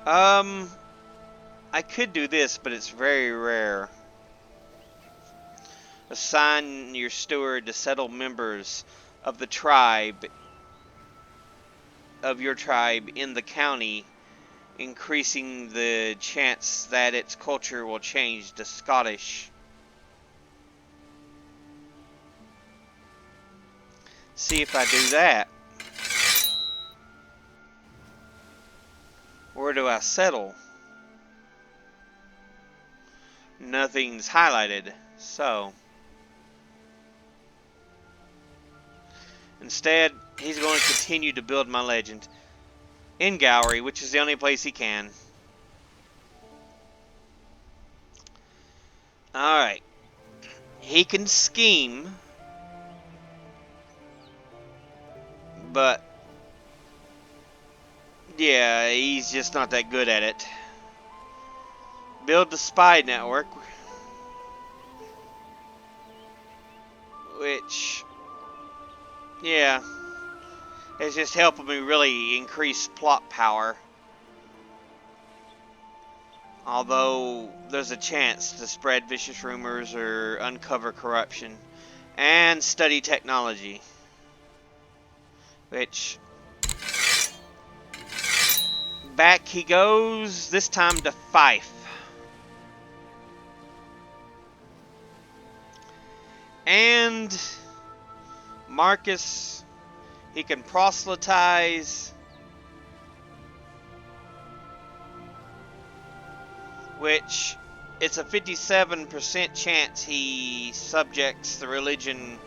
Um, I could do this, but it's very rare. Assign your steward to settle members of the tribe, of your tribe in the county, increasing the chance that its culture will change to Scottish. See if I do that. Where do I settle? Nothing's highlighted, so instead he's going to continue to build my legend in Gowrie, which is the only place he can. Alright. He can scheme, but yeah, he's just not that good at it. Build the spy network, which, yeah, it's just helping me really increase plot power. Although there's a chance to spread vicious rumors or uncover corruption. And study technology, which, back he goes, this time to Fife. And Marcus, he can proselytize, which it's a 57% chance he subjects the religion,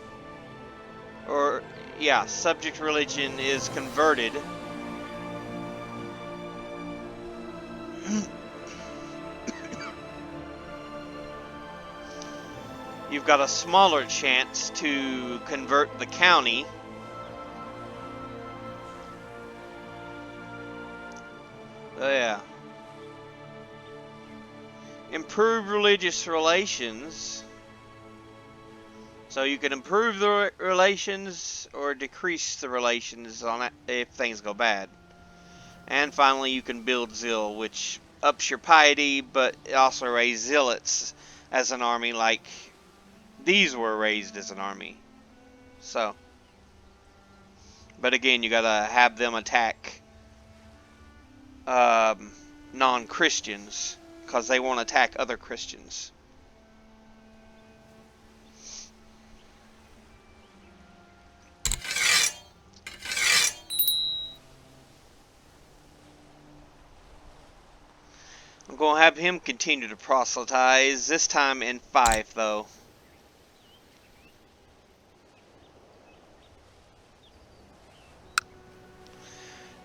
or yeah, subject religion is converted. You've got a smaller chance to convert the county. Oh, yeah. Improve religious relations. So you can improve the relations or decrease the relations on it if things go bad. And finally, you can build zeal, which ups your piety, but it also raises zealots as an army, like these were raised as an army. So, but again, you gotta have them attack non-Christians, because they won't attack other Christians. I'm going to have him continue to proselytize, this time in Fife, though.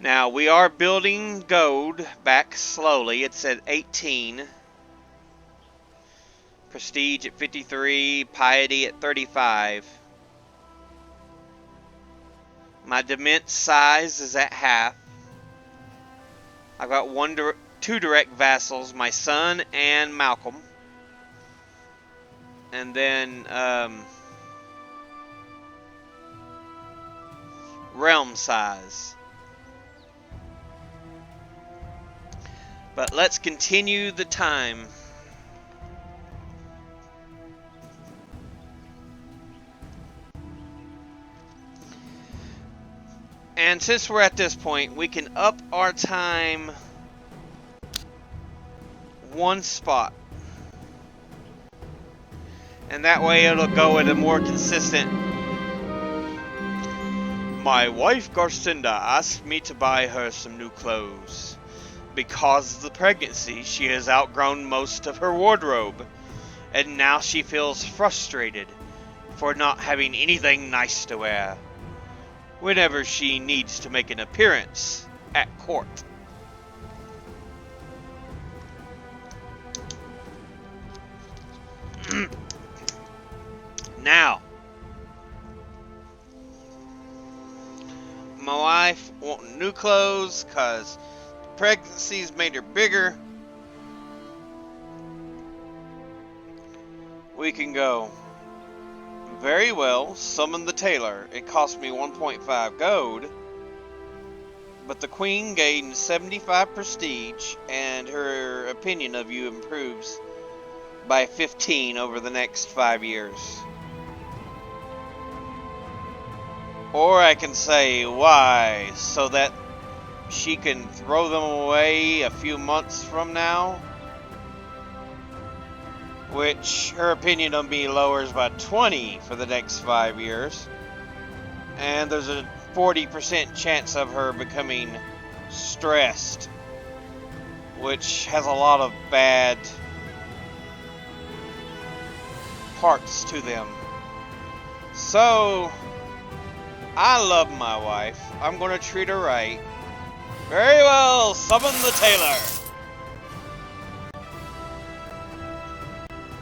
Now, we are building gold back slowly. It's at 18. Prestige at 53. Piety at 35. My dement size is at half. I've got two direct vassals, my son and Malcolm. And then, realm size. But let's continue the time. And since we're at this point, we can up our time one spot. And that way it'll go at a more consistent. My wife Garcinda asked me to buy her some new clothes. Because of the pregnancy, she has outgrown most of her wardrobe. And now she feels frustrated for not having anything nice to wear whenever she needs to make an appearance at court. Now, my wife wanting new clothes because pregnancy's made her bigger. We can go. Very well, summon the tailor. It cost me 1.5 gold, but the queen gains 75 prestige, and her opinion of you improves by 15 over the next 5 years. Or I can say why, so that she can throw them away a few months from now, which her opinion of me lowers by 20 for the next 5 years. And there's a 40% chance of her becoming stressed, which has a lot of bad parts to them. So, I love my wife. I'm going to treat her right. Very well, summon the tailor.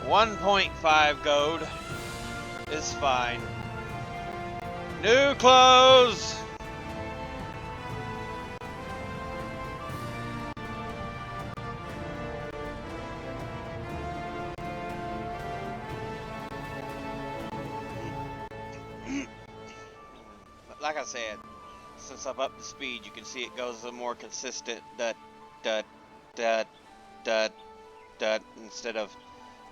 1.5 gold is fine. New clothes. Like I said, since I've upped the speed, you can see it goes a more consistent dut, dut, dut, dut, dut, instead of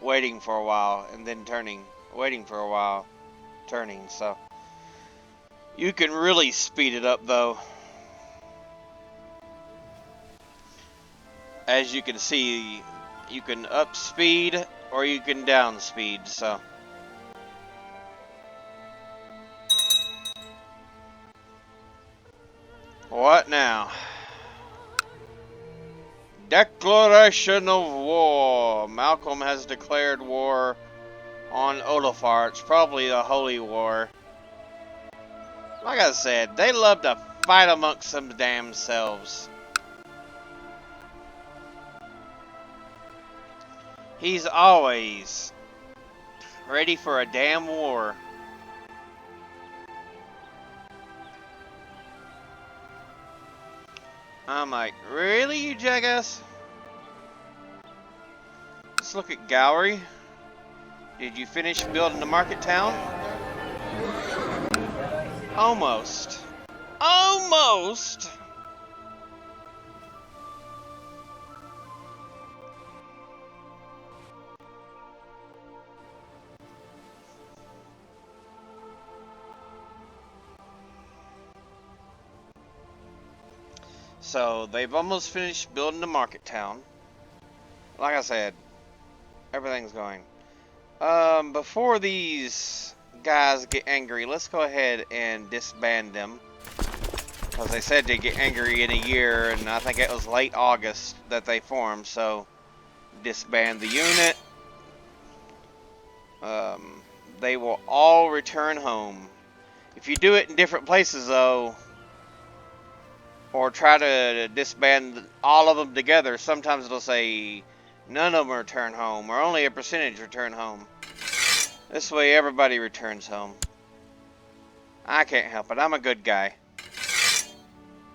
waiting for a while and then turning, waiting for a while, turning. So you can really speed it up though. As you can see, you can up speed or you can down speed. So what now? Declaration of war. Malcolm has declared war on Olafar. It's probably a holy war. Like I said, they love to fight amongst them damn selves. He's always ready for a damn war. I'm like, really, you jackass? Let's look at gallery. Did you finish building the market town? Almost. Almost! So, they've almost finished building the market town. Like I said, everything's going. Before these guys get angry, let's go ahead and disband them. Because they said they get angry in a year, and I think it was late August that they formed, so disband the unit. They will all return home. If you do it in different places, though, or try to disband all of them together, sometimes it'll say none of them return home, or only a percentage return home. This way everybody returns home. I can't help it, I'm a good guy.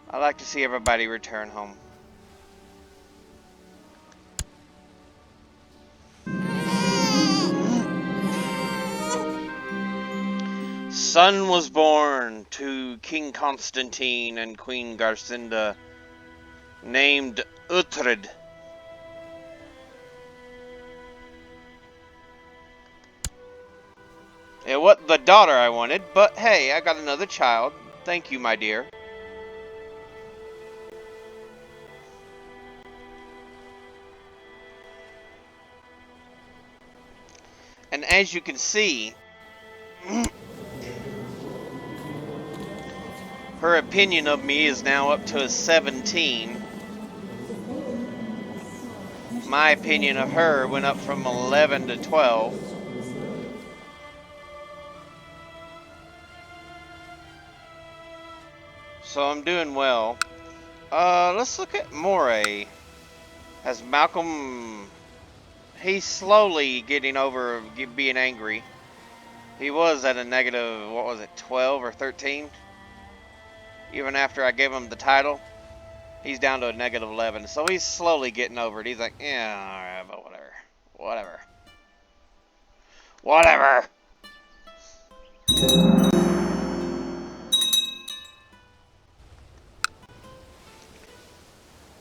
I like to see everybody return home. son was born to King Constantine and Queen Garcinda, named Uhtred. It wasn't the daughter I wanted, but hey, I got another child. Thank you, my dear. And as you can see, her opinion of me is now up to a 17. My opinion of her went up from 11 to 12. So I'm doing well. Let's look at Moray. Has Malcolm... He's slowly getting over being angry. He was at a negative, what was it, 12 or 13? Even after I gave him the title. He's down to a negative 11. So he's slowly getting over it. He's like, yeah, alright, but whatever. Whatever. Whatever!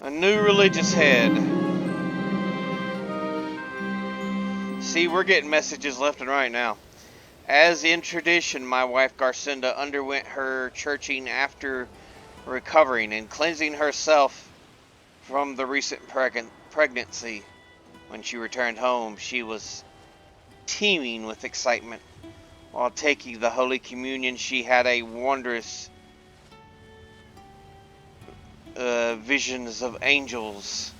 A new religious head. See, we're getting messages left and right now. As in tradition, my wife Garcinda underwent her churching after recovering and cleansing herself from the recent pregnancy. When she returned home, she was teeming with excitement. While taking the Holy Communion, she had a wondrous visions of angels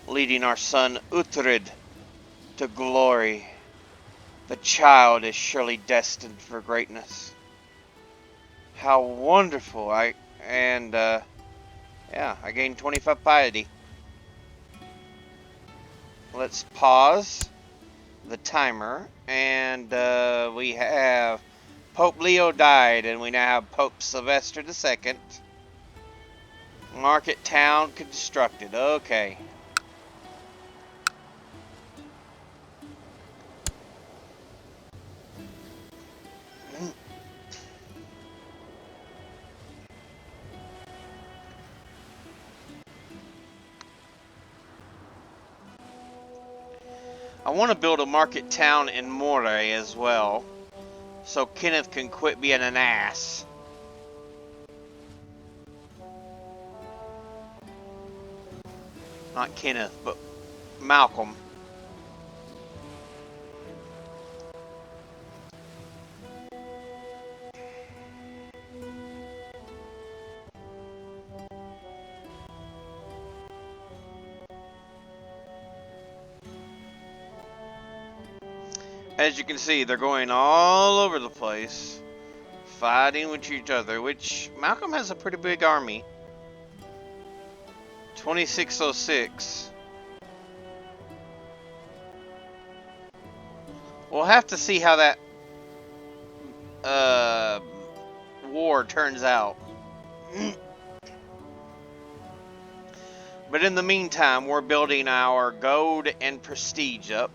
leading our son Uhtred to glory. The child is surely destined for greatness. How wonderful. Yeah, I gained 25 piety. Let's pause the timer, and we have Pope Leo died, and we now have Pope Sylvester II. Market town constructed. Okay. I want to build a market town in Moray as well, so Kenneth can quit being an ass. Not Kenneth, but Malcolm. As you can see, they're going all over the place, fighting with each other, which Malcolm has a pretty big army. 2606. We'll have to see how that war turns out. But in the meantime, we're building our gold and prestige up.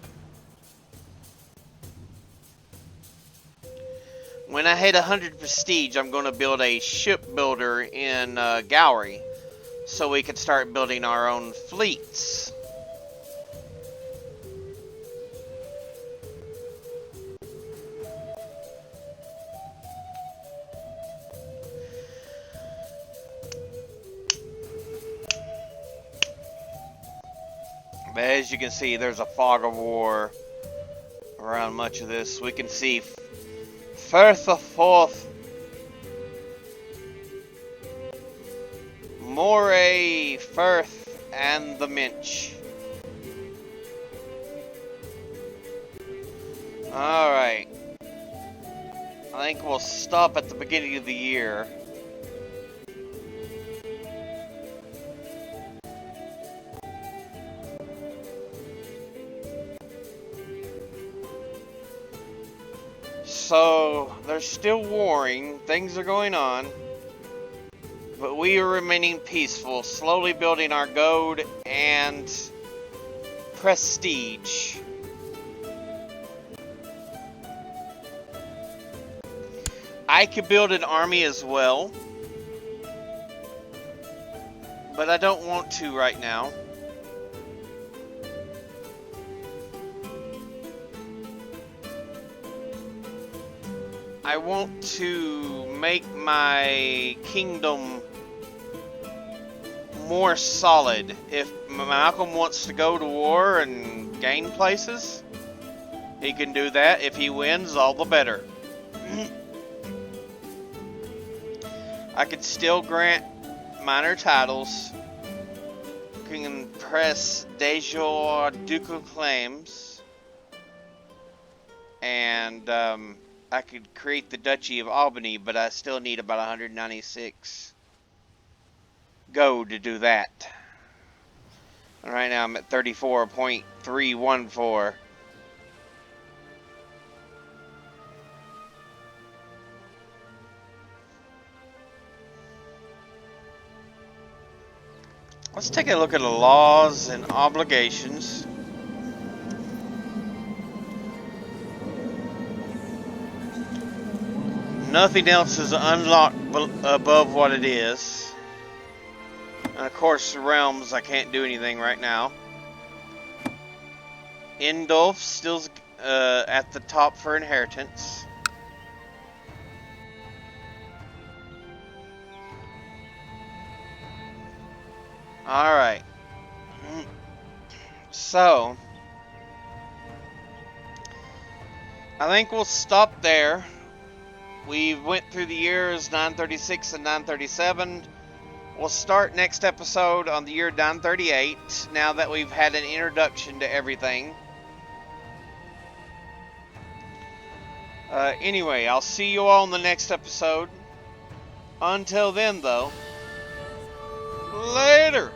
When I hit 100 prestige, I'm going to build a shipbuilder in Gowrie, so we can start building our own fleets. But as you can see, there's a fog of war around much of this. We can see Firth of Forth, Moray, Firth, and the Minch. Alright. I think we'll stop at the beginning of the year. So, they're still warring, things are going on, but we are remaining peaceful, slowly building our gold and prestige. I could build an army as well, but I don't want to right now. I want to make my kingdom more solid. If Malcolm wants to go to war and gain places, he can do that. If he wins, all the better. I could still grant minor titles. Can press de jure ducal claims. And I could create the Duchy of Albany, but I still need about 196 gold to do that. And right now I'm at 34.314. Let's take a look at the laws and obligations. Nothing else is unlocked above what it is. And of course, the realms, I can't do anything right now. Indulf still at the top for inheritance. Alright. So, I think we'll stop there. We went through the years 936 and 937. We'll start next episode on the year 938, now that we've had an introduction to everything. Anyway, I'll see you all in the next episode. Until then, though, later!